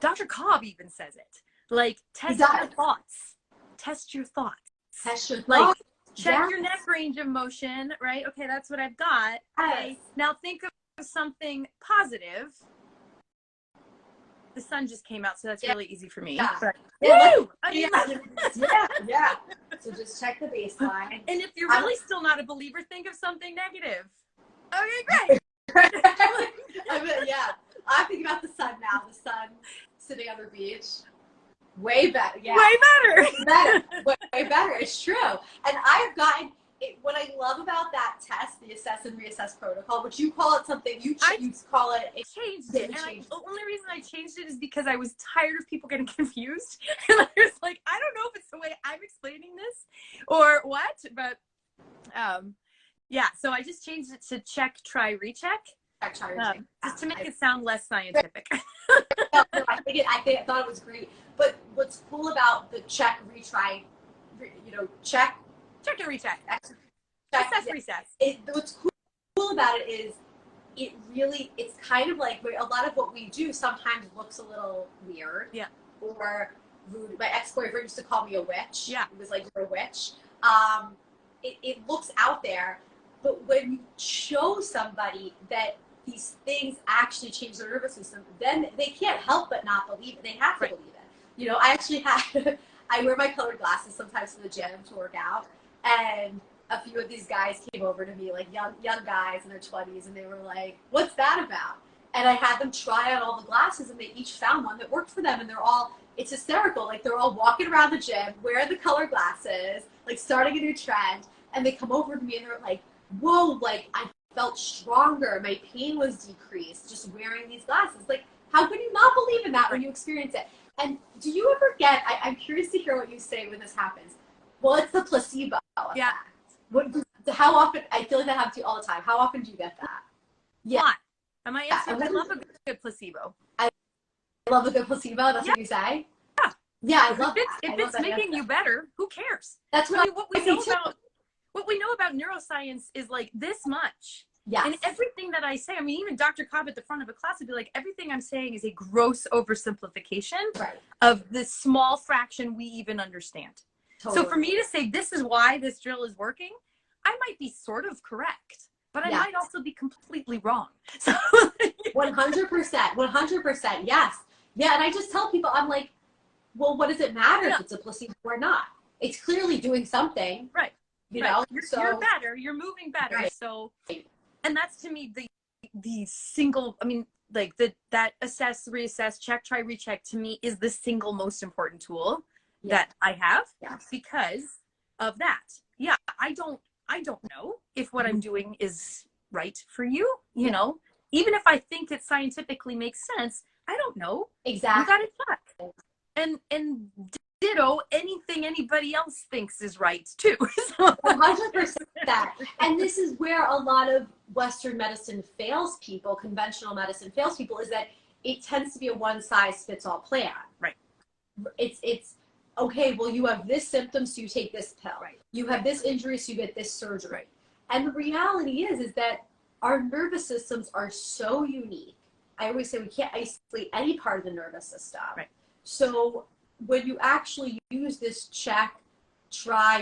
[SPEAKER 2] Dr. Cobb even says it. Like, test your thoughts. Test your thoughts.
[SPEAKER 1] Test your
[SPEAKER 2] like,
[SPEAKER 1] thoughts.
[SPEAKER 2] Check your neck range of motion, right? Okay, that's what I've got. Okay, now think of something positive. The sun just came out, so that's really easy for me. But, woo!
[SPEAKER 1] Yeah. So just check the baseline.
[SPEAKER 2] And if you're really still not a believer, think of something negative. Okay, great.
[SPEAKER 1] I'm thinking about the sun now. The sun sitting on the beach. Way better. Yeah.
[SPEAKER 2] Way better.
[SPEAKER 1] Way better. It's true. And I've gotten, what I love about that test, the assess and reassess protocol, which you call it something, you call it a
[SPEAKER 2] changed it. And the only reason I changed it is because I was tired of people getting confused. And I was like, I don't know if it's the way I'm explaining this or what, but yeah. So I just changed it to check, try, recheck. Just to make it sound less scientific.
[SPEAKER 1] I thought it was great. But what's cool about the check, retry, check
[SPEAKER 2] and recheck, assess, recess.
[SPEAKER 1] What's cool about it is it's kind of like a lot of what we do sometimes looks a little weird.
[SPEAKER 2] Yeah.
[SPEAKER 1] Or rude. My ex-boyfriend used to call me a witch.
[SPEAKER 2] Yeah.
[SPEAKER 1] It was like, you're a witch. It looks out there, but when you show somebody that these things actually change their nervous system, then they can't help but not believe it. They have to believe it. I actually I wear my colored glasses sometimes to the gym to work out, and a few of these guys came over to me, like young guys in their 20s, and they were like, "What's that about?" And I had them try on all the glasses, and they each found one that worked for them, and it's hysterical. Like, they're all walking around the gym, wearing the colored glasses, like starting a new trend, and they come over to me and they're like, "Whoa, like I felt stronger. My pain was decreased just wearing these glasses." Like, how can you not believe in that when you experience it? And do you ever get, I'm curious to hear what you say when this happens. Well, it's the placebo effect.
[SPEAKER 2] Yeah.
[SPEAKER 1] How often, I feel like that happens to you all the time. How often do you get that?
[SPEAKER 2] Yeah. Am I answering? I love a good placebo.
[SPEAKER 1] I love a good placebo. That's what you say?
[SPEAKER 2] Yeah.
[SPEAKER 1] Yeah, I love that.
[SPEAKER 2] If it's making you better, who cares?
[SPEAKER 1] That's what
[SPEAKER 2] what we know about neuroscience is like this much.
[SPEAKER 1] Yes.
[SPEAKER 2] And everything that I say, I mean, even Dr. Cobb at the front of a class would be like, everything I'm saying is a gross oversimplification of the small fraction we even understand. Totally. So for me to say, this is why this drill is working, I might be sort of correct, but I might also be completely wrong. So
[SPEAKER 1] 100%, yes. Yeah, and I just tell people, I'm like, well, what does it matter if it's a placebo or not? It's clearly doing something.
[SPEAKER 2] Right. You're better, you're moving better. Right. So, and that's to me the single, I mean, like that assess, reassess, check, try, recheck to me is the single most important tool that I have because of that. Yeah, I don't know if what I'm doing is right for you, you know, even if I think it scientifically makes sense, I don't know.
[SPEAKER 1] Exactly.
[SPEAKER 2] You gotta check. And ditto, anything anybody else thinks is right too.
[SPEAKER 1] 100%. And this is where a lot of Western medicine fails people, conventional medicine fails people, is that it tends to be a one-size-fits-all plan.
[SPEAKER 2] Right.
[SPEAKER 1] It's okay, well, you have this symptom, so you take this pill. Right. You have this injury, so you get this surgery. Right. And the reality is that our nervous systems are so unique. I always say we can't isolate any part of the nervous system. Right. So when you actually use this check, try,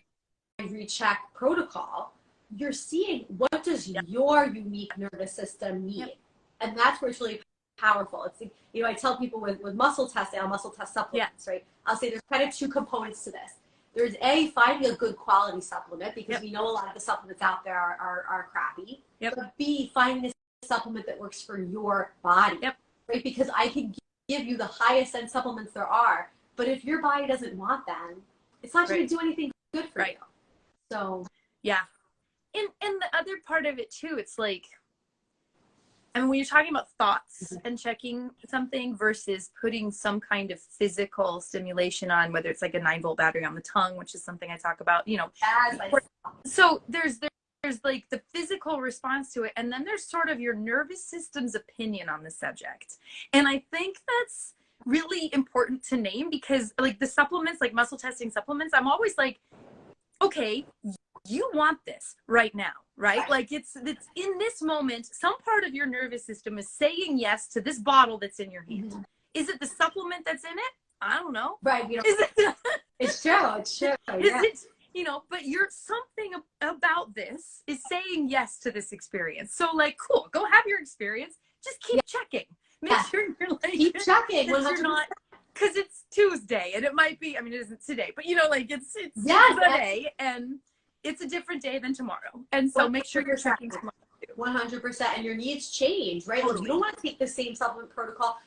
[SPEAKER 1] recheck protocol, you're seeing what does your unique nervous system need. Yep. And that's where it's really powerful. It's, you know, I tell people with muscle testing, I'll muscle test supplements, right? I'll say there's kind of two components to this. There's finding a good quality supplement, because we know a lot of the supplements out there are crappy. Yep. But B, finding a supplement that works for your body, right? Because I can give you the highest end supplements there are, but if your body doesn't want them, it's not going to do anything good for you. So
[SPEAKER 2] yeah. And the other part of it too, it's like, I mean, when you're talking about thoughts and checking something versus putting some kind of physical stimulation on, whether it's like a 9-volt battery on the tongue, which is something I talk about, you know. So there's like the physical response to it, and then there's sort of your nervous system's opinion on the subject. And I think that's really important to name, because like the supplements, like muscle testing supplements, I'm always like, okay, you want this right now, right? Like it's in this moment, some part of your nervous system is saying yes to this bottle that's in your hand. Is it the supplement that's in it? I don't know.
[SPEAKER 1] Right. You know, it's true. It's true.
[SPEAKER 2] Is it, you know, but something about this is saying yes to this experience. So like, cool, go have your experience. Just keep checking. Make sure you're like,
[SPEAKER 1] keep checking.
[SPEAKER 2] You're not, because it's Tuesday and it might be, I mean, it isn't today, but you know, like it's today and it's a different day than tomorrow. And so make sure you're checking tomorrow too.
[SPEAKER 1] 100%. And your needs change, right? Totally. Like, you don't want to take the same supplement protocol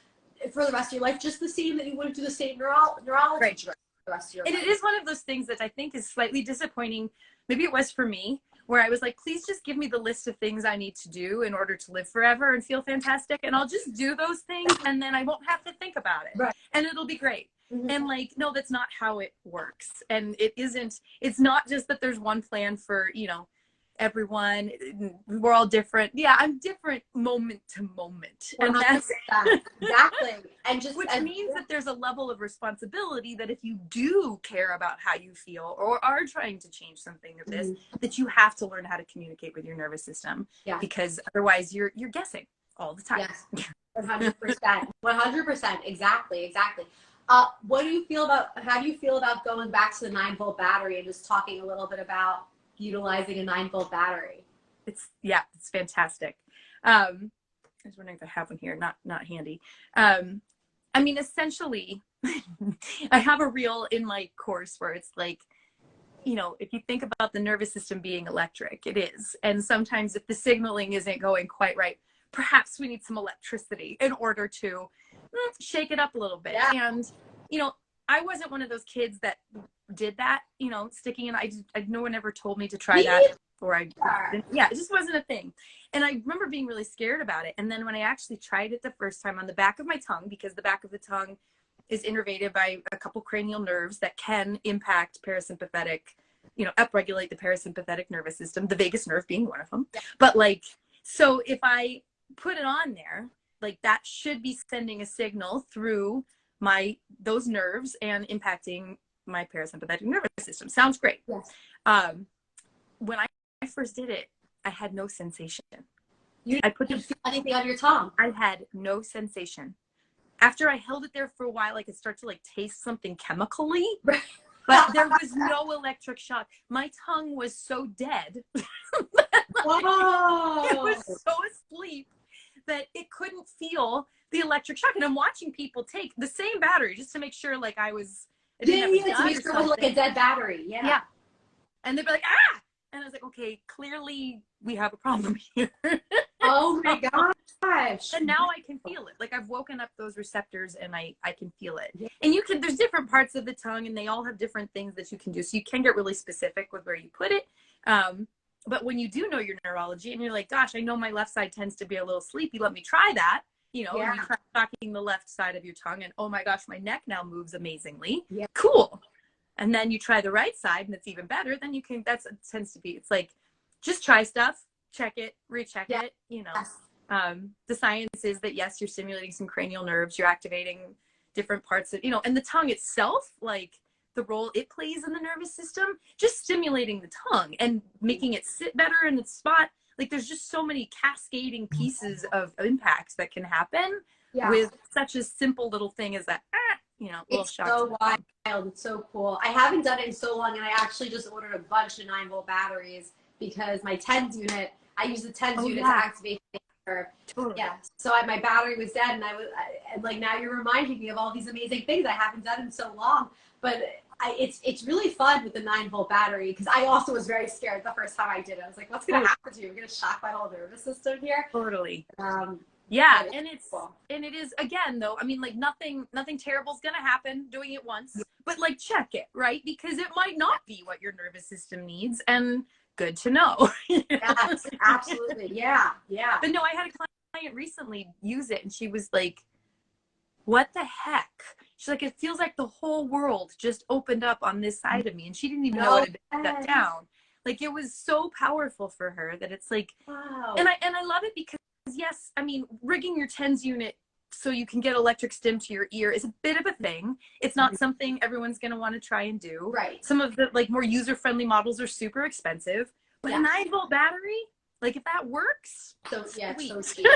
[SPEAKER 1] for the rest of your life, just the same that you wouldn't do the same neurology.
[SPEAKER 2] Right.
[SPEAKER 1] the rest of your
[SPEAKER 2] and
[SPEAKER 1] life.
[SPEAKER 2] it is one of those things that I think is slightly disappointing. Maybe it was for me, where I was like, please just give me the list of things I need to do in order to live forever and feel fantastic. And I'll just do those things and then I won't have to think about it.
[SPEAKER 1] Right.
[SPEAKER 2] And it'll be great.
[SPEAKER 1] Mm-hmm.
[SPEAKER 2] And like, no, that's not how it works. And it's not just that there's one plan for, you know, everyone. We're all different. Yeah, I'm different moment to moment. And that's
[SPEAKER 1] exactly. And just
[SPEAKER 2] which means that there's a level of responsibility that if you do care about how you feel or are trying to change something of this, that you have to learn how to communicate with your nervous system.
[SPEAKER 1] Yeah.
[SPEAKER 2] Because otherwise you're guessing all the time.
[SPEAKER 1] Yes. 100%. 100%. Exactly. What do you feel about, how do you feel about going back to the 9-volt battery and just talking a little bit about utilizing a 9-volt battery?
[SPEAKER 2] It's fantastic. I was wondering if I have one here, not handy. I mean, essentially, I have a reel in my course where it's like, you know, if you think about the nervous system being electric, it is. And sometimes if the signaling isn't going quite right, perhaps we need some electricity in order to shake it up a little bit. Yeah. And, you know, I wasn't one of those kids that did that, you know, sticking in. No one ever told me to try that. Or it just wasn't a thing. And I remember being really scared about it. And then when I actually tried it the first time on the back of my tongue, because the back of the tongue is innervated by a couple cranial nerves that can impact parasympathetic, you know, upregulate the parasympathetic nervous system, the vagus nerve being one of them. Yeah. But like, so if I put it on there, like that should be sending a signal through those nerves and impacting my parasympathetic nervous system. Sounds great.
[SPEAKER 1] Yes.
[SPEAKER 2] When I first did it, I had no sensation.
[SPEAKER 1] You didn't feel anything on your tongue?
[SPEAKER 2] I had no sensation. After I held it there for a while, I could start to like taste something chemically, but there was no electric shock. My tongue was so dead.
[SPEAKER 1] Whoa.
[SPEAKER 2] It was so asleep that it couldn't feel the electric shock. And I'm watching people take the same battery just to make sure like I was,
[SPEAKER 1] to make sure it was like a dead battery. Yeah.
[SPEAKER 2] And they'd be like, ah! And I was like, okay, clearly we have a problem here.
[SPEAKER 1] Oh my gosh.
[SPEAKER 2] And now I can feel it. Like I've woken up those receptors and I can feel it. Yeah. And there's different parts of the tongue and they all have different things that you can do. So you can get really specific with where you put it. But when you do know your neurology and you're like, gosh, I know my left side tends to be a little sleepy. Let me try that. You know, and you try shocking the left side of your tongue and oh my gosh, my neck now moves amazingly. Yeah. Cool. And then you try the right side and it's even better. Then you can, it's like, just try stuff, check it, recheck it, you know. Yes. The science is that, yes, you're stimulating some cranial nerves, you're activating different parts of, you know, and the tongue itself, like the role it plays in the nervous system, just stimulating the tongue and making it sit better in its spot. Like there's just so many cascading pieces of impacts that can happen with such a simple little thing as that, you know,
[SPEAKER 1] it's so wild. It's so cool. I haven't done it in so long, and I actually just ordered a bunch of 9-volt batteries because my TENS unit, I use the TENS unit to activate the nerve. Totally. Yeah. So my battery was dead, and and like now you're reminding me of all these amazing things I haven't done in so long. But it's really fun with the 9-volt battery because I also was very scared the first time I did it. I was like, what's going to happen to you? We're going to shock my whole nervous system here.
[SPEAKER 2] Totally. Yeah, and it is again though. I mean, like nothing terrible is gonna happen doing it once, but like check it, right? Because it might not be what your nervous system needs, and good to know.
[SPEAKER 1] Yes, absolutely, yeah.
[SPEAKER 2] But no, I had a client recently use it, and she was like, "What the heck?" She's like, "It feels like the whole world just opened up on this side of me," and she didn't even know it had been shut down. Like it was so powerful for her that it's like, wow. And I love it because. Yes, I mean, rigging your TENS unit so you can get electric stim to your ear is a bit of a thing. It's not something everyone's going to want to try and do. Right. Some of the like more user-friendly models are super expensive, but a 9-volt battery, like if that works,
[SPEAKER 1] so sweet. So sweet.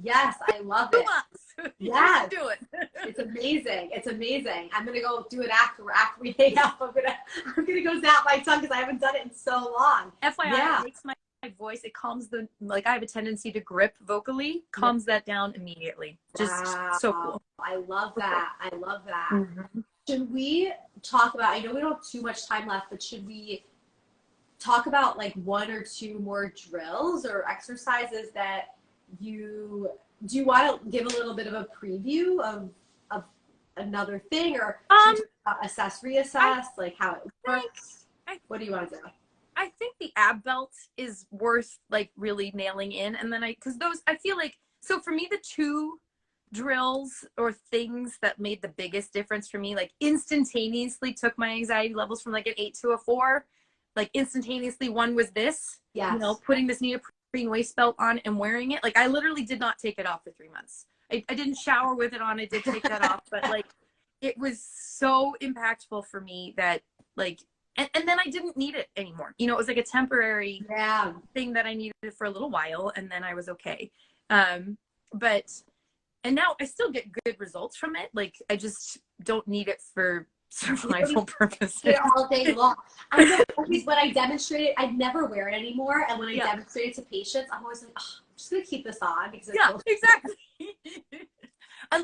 [SPEAKER 1] Yes, I love it. Yes, do it. It's amazing. It's amazing. I'm gonna go do it after we hang up. I'm gonna go zap my tongue because I haven't done it in so long.
[SPEAKER 2] FYI, it makes my voice, it calms I have a tendency to grip vocally, calms that down immediately. Just so cool.
[SPEAKER 1] I love that. Mm-hmm. Should we talk about, I know we don't have too much time left, but should we talk about like 1 or 2 more drills or exercises that do you want to give a little bit of a preview of another thing, or assess, reassess, like how it works? What do you want to do?
[SPEAKER 2] I think the ab belt is worth like really nailing in. And then because those, I feel like, so for me, the two drills or things that made the biggest difference for me, like instantaneously took my anxiety levels from like an 8 to a 4, like instantaneously. One was this,
[SPEAKER 1] yes.
[SPEAKER 2] You know, putting this neoprene waist belt on and wearing it. Like I literally did not take it off for 3 months. I didn't shower with it on. I did take that off, but like it was so impactful for me that like, and then I didn't need it anymore. You know, it was like a temporary thing that I needed for a little while, and then I was okay. And now I still get good results from it. Like I just don't need it for survival purposes.
[SPEAKER 1] All day long. I know always when I demonstrate it, I'd never wear it anymore. And when I demonstrate it to patients, I'm always like, oh, I'm just gonna keep this on because
[SPEAKER 2] exactly.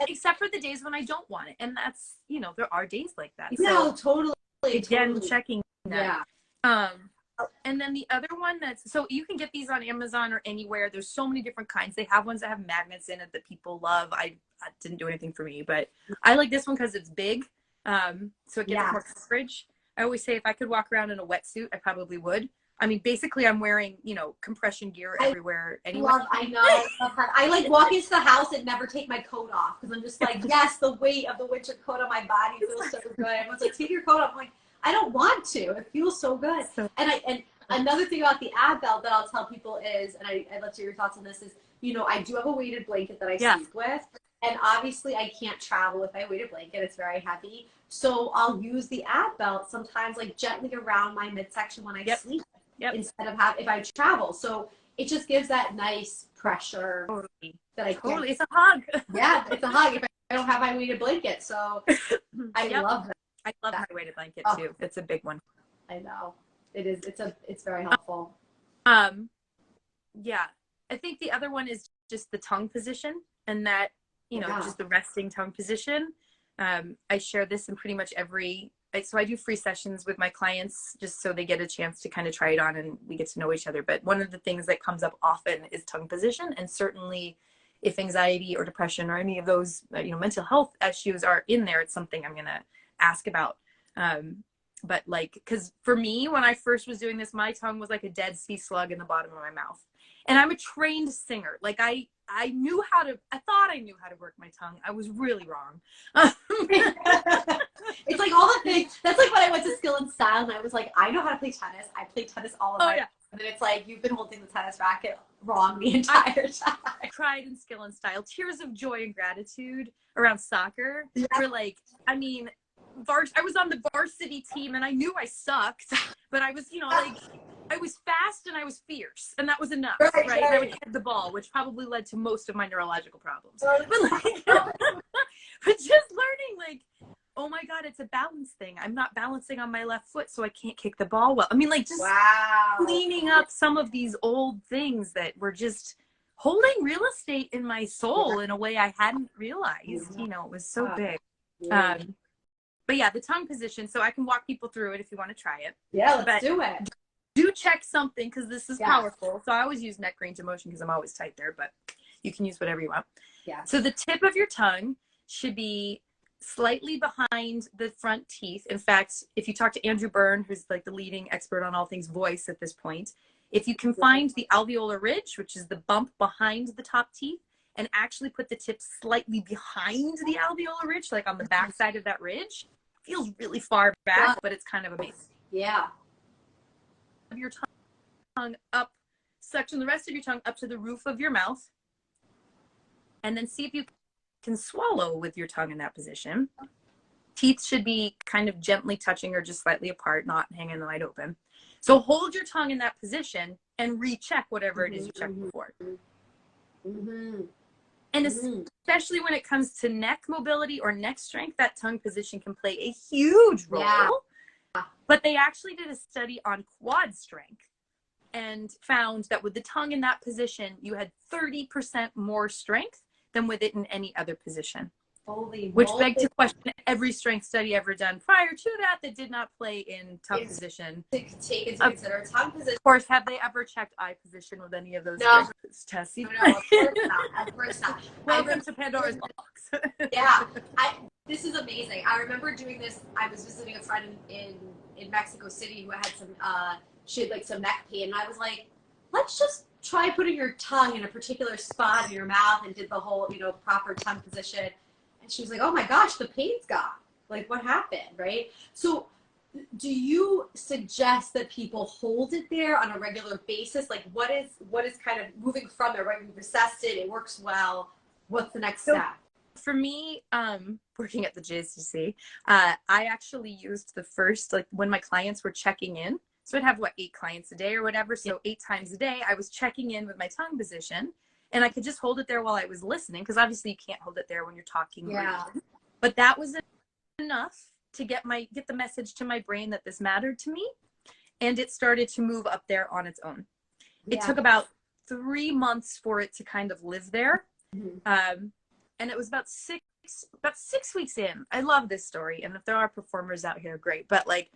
[SPEAKER 2] Except for the days when I don't want it, and that's, you know, there are days like that.
[SPEAKER 1] No, totally.
[SPEAKER 2] Again, checking that. And then the other one so you can get these on Amazon or anywhere. There's so many different kinds. They have ones that have magnets in it that people love. I didn't do anything for me, but I like this one because it's big. So it gets more coverage. I always say if I could walk around in a wetsuit, I probably would. I mean, basically I'm wearing, you know, compression gear everywhere. Anyway.
[SPEAKER 1] I know. I like walk into the house and never take my coat off because I'm just like, yes, the weight of the winter coat on my body feels so good. Everyone's like, take your coat off. I'm like, I don't want to. It feels so good. And another thing about the ab belt that I'll tell people is, and I'd love to hear your thoughts on this, is, you know, I do have a weighted blanket that I sleep with. And obviously I can't travel with my weighted blanket. It's very heavy. So I'll use the ab belt sometimes like gently around my midsection when I sleep instead of if I travel. So it just gives that nice pressure that I can't.
[SPEAKER 2] It's a hug.
[SPEAKER 1] Yeah, it's a hug if I don't have my weighted blanket. So I love that.
[SPEAKER 2] I love my weighted blanket too. It's a big one.
[SPEAKER 1] I know. It is. It's very helpful.
[SPEAKER 2] Yeah. I think the other one is just the tongue position, and that, you know, just the resting tongue position. I share this in pretty much so I do free sessions with my clients just so they get a chance to kind of try it on and we get to know each other. But one of the things that comes up often is tongue position. And certainly if anxiety or depression or any of those, you know, mental health issues are in there, it's something I'm going to ask about. But like, because for me, when I first was doing this, my tongue was like a dead sea slug in the bottom of my mouth. And I'm a trained singer. Like I thought I knew how to work my tongue. I was really wrong.
[SPEAKER 1] It's like all the things. That's like when I went to Skill and Style and I was like, I know how to play tennis. I played tennis all of my life. And then it's like, you've been holding the tennis racket wrong the entire time.
[SPEAKER 2] I cried in Skill and Style. Tears of joy and gratitude around soccer. Were like, I mean, I was on the varsity team and I knew I sucked, but I was, you know, like, I was fast and I was fierce, and that was enough, right? And I would hit the ball, which probably led to most of my neurological problems. But like, but just learning, like, oh my God, it's a balance thing. I'm not balancing on my left foot, so I can't kick the ball well. I mean, like, just cleaning up some of these old things that were just holding real estate in my soul in a way I hadn't realized. You know, it was so big. But yeah, the tongue position. So I can walk people through it if you want to try it.
[SPEAKER 1] Yeah, let's do it.
[SPEAKER 2] Do check something because this is powerful. So I always use neck range of motion because I'm always tight there, but you can use whatever you want. Yeah. So the tip of your tongue should be slightly behind the front teeth. In fact, if you talk to Andrew Byrne, who's like the leading expert on all things voice at this point, if you can find the alveolar ridge, which is the bump behind the top teeth, and actually put the tip slightly behind the alveolar ridge, like on the back side of that ridge, feels really far back, but it's kind of amazing.
[SPEAKER 1] Yeah.
[SPEAKER 2] Your tongue up, suction the rest of your tongue up to the roof of your mouth, and then see if you can swallow with your tongue in that position. Teeth should be kind of gently touching or just slightly apart, not hanging wide open. So hold your tongue in that position and recheck whatever it is you checked before. And especially when it comes to neck mobility or neck strength, that tongue position can play a huge role. Yeah. But they actually did a study on quad strength and found that with the tongue in that position, you had 30% more strength than with it in any other position. Which begged to question every strength study ever done prior to that did not play in tongue position.
[SPEAKER 1] To take into consider tongue position.
[SPEAKER 2] Of course, have they ever checked eye position with any of those tests?
[SPEAKER 1] No, of course not. Of course not.
[SPEAKER 2] Welcome to Pandora's box.
[SPEAKER 1] Yeah. This is amazing. I remember doing this. I was visiting a friend in Mexico City who had some, she had like some neck pain. And I was like, let's just try putting your tongue in a particular spot in your mouth, and did the whole, you know, proper tongue position. And she was like, oh my gosh, the pain's gone. Like, what happened, right? So do you suggest that people hold it there on a regular basis? Like, what is kind of moving from there, right? We've assessed it, it works well. What's the next step?
[SPEAKER 2] For me, working at the JCC, I actually used the first, like when my clients were checking in. So I'd have 8 clients a day or whatever. So 8 times a day, I was checking in with my tongue position, and I could just hold it there while I was listening. Cause obviously you can't hold it there when you're talking.
[SPEAKER 1] Yeah.
[SPEAKER 2] But that was enough to get the message to my brain that this mattered to me. And it started to move up there on its own. It took about 3 months for it to kind of live there. Mm-hmm. And it was about six weeks in. I love this story. And if there are performers out here, great. But like,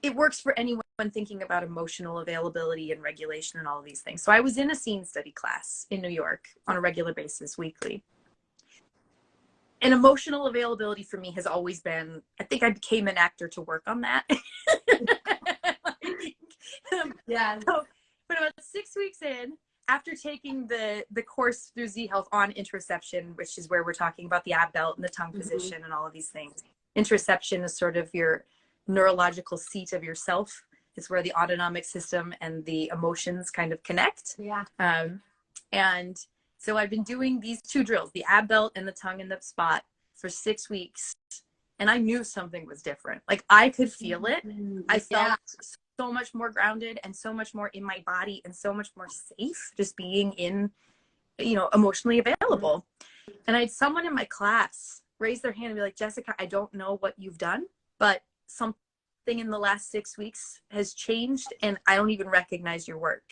[SPEAKER 2] it works for anyone thinking about emotional availability and regulation and all of these things. So I was in a scene study class in New York on a regular basis, weekly. And emotional availability for me has always been, I think I became an actor to work on that.
[SPEAKER 1] Yeah.
[SPEAKER 2] So, but about 6 weeks in, after taking the course through Z Health on interoception, which is where we're talking about the ab belt and the tongue position and all of these things. Interoception is sort of your neurological seat of yourself. It's where the autonomic system and the emotions kind of connect.
[SPEAKER 1] Yeah.
[SPEAKER 2] And so I've been doing these 2 drills, the ab belt and the tongue in the spot, for 6 weeks. And I knew something was different. Like, I could feel it. I felt so much more grounded and so much more in my body and so much more safe just being in, you know, emotionally available. And I had someone in my class raise their hand and be like, Jessica, I don't know what you've done, but something in the last 6 weeks has changed and I don't even recognize your work.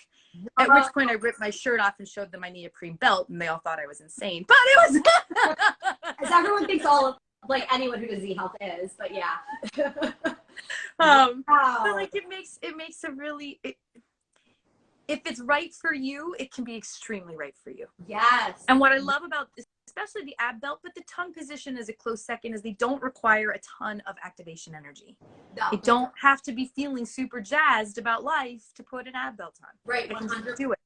[SPEAKER 2] At which point I ripped my shirt off and showed them my neoprene belt, and they all thought I was insane. But it was
[SPEAKER 1] as everyone thinks all of, like, anyone who does Z Health is, but yeah.
[SPEAKER 2] Wow. But like, it makes a really, if it's right for you, it can be extremely right for you.
[SPEAKER 1] Yes.
[SPEAKER 2] And what I love about this, especially the ab belt, but the tongue position is a close second, is they don't require a ton of activation energy. No. You don't have to be feeling super jazzed about life to put an ab belt on.
[SPEAKER 1] Right, 100%. Do it.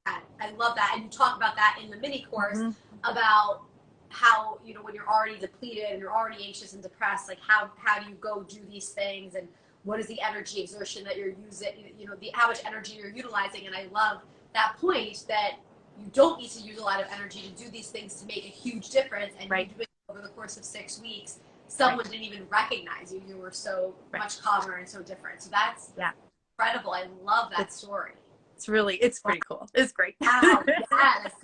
[SPEAKER 1] I love that. And you talk about that in the mini course about how, you know, when you're already depleted and you're already anxious and depressed, like how do you go do these things, and what is the energy exertion that you're using, you know, how much energy you're utilizing. And I love that point that you don't need to use a lot of energy to do these things to make a huge difference. And you do it over the course of 6 weeks. Someone didn't even recognize you. You were so much calmer and so different. So that's incredible. I love that story.
[SPEAKER 2] It's pretty cool. It's great.
[SPEAKER 1] Wow.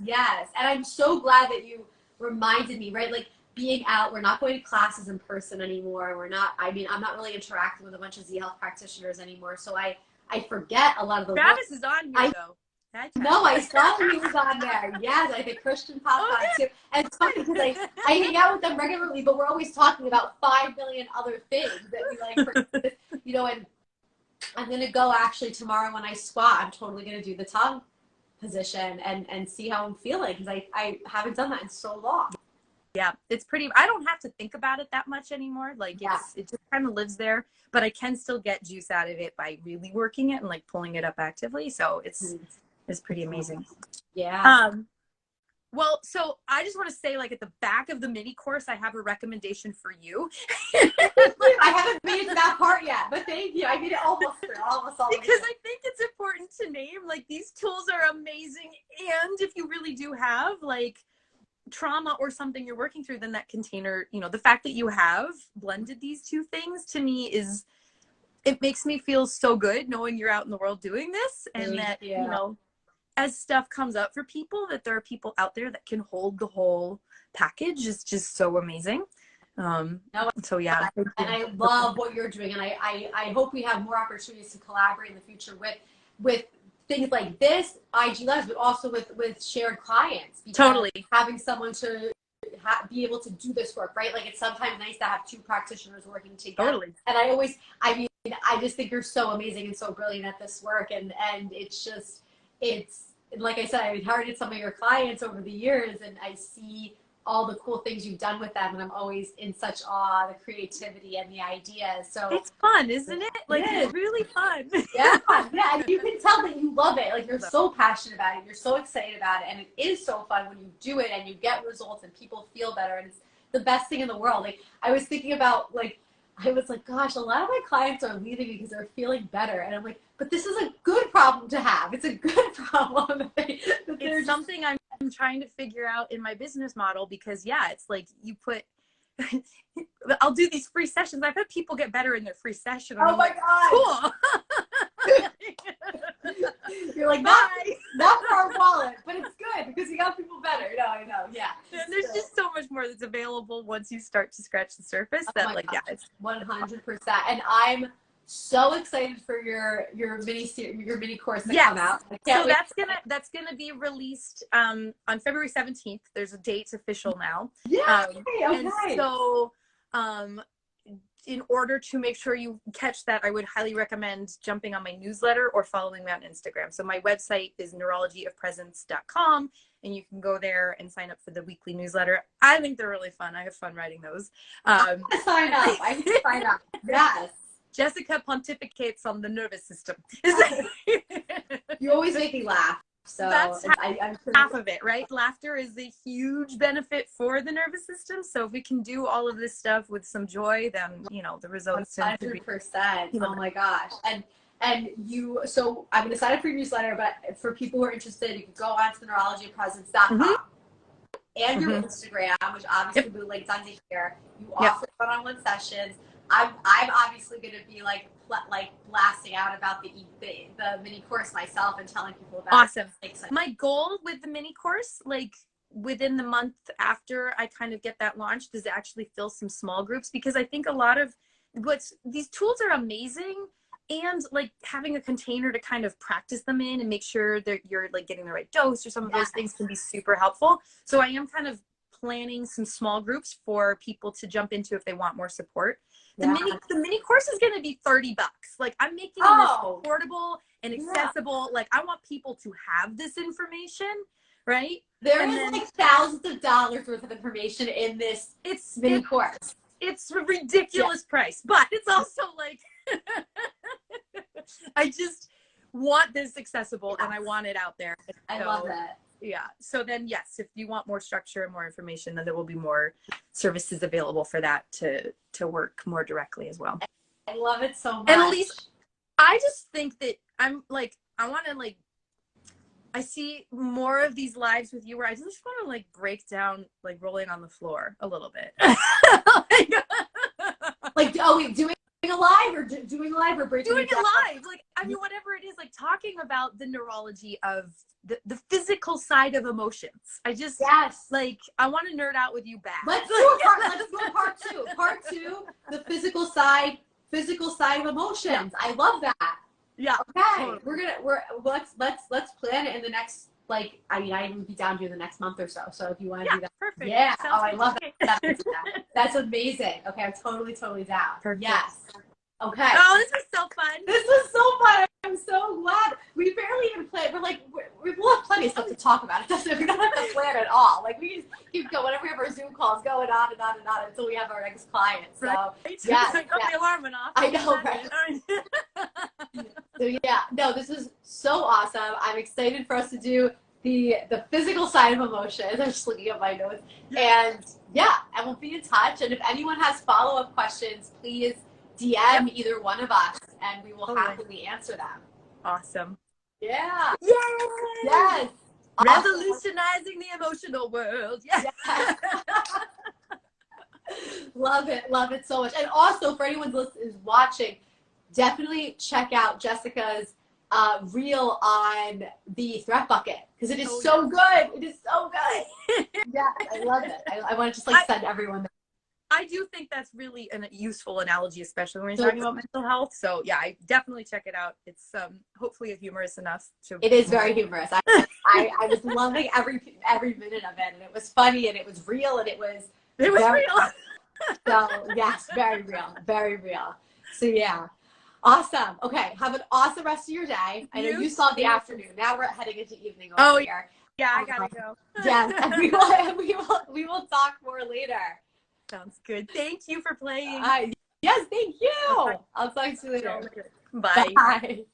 [SPEAKER 1] Yes. And I'm so glad that you reminded me, right? Like, being out, we're not going to classes in person anymore. I'm not really interacting with a bunch of Z Health practitioners anymore. So I forget a lot of the
[SPEAKER 2] Travis is on here though.
[SPEAKER 1] No, I saw that he was on there. Yes, I think Christian popped on too. And it's funny because I hang out with them regularly, but we're always talking about 5 million other things that we like, you know. And I'm gonna go actually tomorrow when I squat. I'm totally gonna do the tongue position and see how I'm feeling, because I haven't done that in so long.
[SPEAKER 2] Yeah, it's pretty. I don't have to think about it that much anymore. Like, it just kind of lives there, but I can still get juice out of it by really working it and like pulling it up actively. So it's pretty amazing.
[SPEAKER 1] Yeah.
[SPEAKER 2] Well, so I just want to say, like, at the back of the mini course, I have a recommendation for you.
[SPEAKER 1] I haven't made it to that part yet, but thank you. I made it almost through.
[SPEAKER 2] Because I think it's important to name, like, these tools are amazing. And if you really do have, like, trauma or something you're working through, then that container, you know, the fact that you have blended these 2 things, to me, it makes me feel so good knowing you're out in the world doing this, and that, you know, as stuff comes up for people, that there are people out there that can hold the whole package is just so amazing. So yeah.
[SPEAKER 1] And I love what you're doing. And I hope we have more opportunities to collaborate in the future with things like this, IG Lives, but also with shared clients.
[SPEAKER 2] Totally.
[SPEAKER 1] Having someone to be able to do this work, right? Like, it's sometimes nice to have 2 practitioners working together.
[SPEAKER 2] Totally.
[SPEAKER 1] And I just think you're so amazing and so brilliant at this work. And it's like I said, I inherited some of your clients over the years, and I see all the cool things you've done with them, and I'm always in such awe of the creativity and the ideas. So
[SPEAKER 2] it's fun, isn't it? Like, it's really fun.
[SPEAKER 1] Yeah, yeah, and you can tell that you love it. Like, you're so passionate about it, you're so excited about it, and it is so fun when you do it and you get results and people feel better, and it's the best thing in the world. Like, I was thinking about, like, I was like, gosh, a lot of my clients are leaving because they're feeling better, and I'm like, but this is a good problem to have. It's a good problem.
[SPEAKER 2] It's something I'm trying to figure out in my business model, because yeah, it's like you put I'll do these free sessions. I've had people get better in their free session.
[SPEAKER 1] Oh my God. Cool. You're like, not for our wallet, but it's good because you got people better. No, I know. Yeah.
[SPEAKER 2] There's just so much more that's available once you start to scratch the surface. That like,
[SPEAKER 1] gosh,
[SPEAKER 2] yeah, it's
[SPEAKER 1] 100%. And I'm so excited for your mini course to come out.
[SPEAKER 2] So that's gonna be released on February 17th. There's a date official now.
[SPEAKER 1] Yeah. Okay.
[SPEAKER 2] And so in order to make sure you catch that, I would highly recommend jumping on my newsletter or following me on Instagram. So my website is neurologyofpresence.com, and you can go there and sign up for the weekly newsletter. I think they're really fun. I have fun writing those.
[SPEAKER 1] I need to sign up. Yes.
[SPEAKER 2] Jessica pontificates on the nervous system.
[SPEAKER 1] You always make me laugh. So
[SPEAKER 2] that's
[SPEAKER 1] I'm
[SPEAKER 2] half of it, right? Laughter is a huge benefit for the nervous system. So if we can do all of this stuff with some joy, then, you know, the results tend to be
[SPEAKER 1] 100%. Oh my gosh. And so I'm going to sign up for your newsletter, but for people who are interested, you can go on to neurologyofpresence.com and your Instagram, which obviously will be linked on here. You offer one-on-one sessions. I'm obviously going to be like blasting out about the mini course myself and telling people about
[SPEAKER 2] it. Awesome. My goal with the mini course, like within the month after I kind of get that launched, is to actually fill some small groups, because I think a lot of these tools are amazing, and like having a container to kind of practice them in and make sure that you're like getting the right dose or some of those things can be super helpful. So I am kind of planning some small groups for people to jump into if they want more support. The mini course is going to be $30. Like, I'm making this affordable and accessible. Like, I want people to have this information, right?
[SPEAKER 1] There is like thousands of dollars worth of information in this mini course.
[SPEAKER 2] It's a ridiculous price, but it's also like, I just want this accessible and I want it out there.
[SPEAKER 1] I love that.
[SPEAKER 2] Yeah. So then, yes, if you want more structure and more information, then there will be more services available for that to work more directly as well.
[SPEAKER 1] I love it so much.
[SPEAKER 2] And Elyse, I just think that I'm like, I want to like, I see more of these lives with you where I just want to like break down, like rolling on the floor a little bit.
[SPEAKER 1] Like, doing a live or doing live or breaking
[SPEAKER 2] doing it live, like, I mean, whatever it is, like talking about the neurology of the physical side of emotions. I just like, I want to nerd out with you back.
[SPEAKER 1] Let's do part two. Part two, the physical side of emotions. I love that.
[SPEAKER 2] Yeah.
[SPEAKER 1] Okay. Let's plan it in the next, like, I mean, I would be down to you in the next month or so. So if you want to do that.
[SPEAKER 2] Perfect.
[SPEAKER 1] Yeah. I love that. That's amazing. Okay. I'm totally down.
[SPEAKER 2] Perfect.
[SPEAKER 1] Yes. Okay.
[SPEAKER 2] Oh, this was so fun.
[SPEAKER 1] This was so fun. I'm so glad. We barely even planned. We're like, we'll have plenty of stuff to talk about. We don't have to plan at all. Like, we just keep going. Whenever we have our Zoom calls going on and on and on until we have our next client. So,
[SPEAKER 2] the alarm went off.
[SPEAKER 1] I know, right? So, yeah. No, this is so awesome. I'm excited for us to do the physical side of emotions. I'm just looking at my notes. And, and we'll be in touch. And if anyone has follow-up questions, please DM either one of us, and we will happily answer them.
[SPEAKER 2] Awesome.
[SPEAKER 1] Yeah.
[SPEAKER 2] Yay!
[SPEAKER 1] Yes.
[SPEAKER 2] Revolutionizing the emotional world. Yes.
[SPEAKER 1] Love it so much. And also, for anyone who's watching, definitely check out Jessica's reel on the threat bucket, because it is so good. It is so good. Yeah, I love it. I want to just like send everyone there.
[SPEAKER 2] I do think that's really a useful analogy, especially when you're talking about mental health. So yeah, I definitely check it out. It's hopefully humorous enough to.
[SPEAKER 1] It is very humorous. I was loving every minute of it, and it was funny, and it was real, and it was
[SPEAKER 2] real.
[SPEAKER 1] So yes, very real. So yeah, awesome. Okay, have an awesome rest of your day. I know you saw the afternoon. Now we're heading into evening over here.
[SPEAKER 2] Yeah, I gotta go.
[SPEAKER 1] Yes, and we will talk more later.
[SPEAKER 2] Sounds good. Thank you for playing.
[SPEAKER 1] Yes, thank you. I'll talk to you later.
[SPEAKER 2] Bye.
[SPEAKER 1] Bye.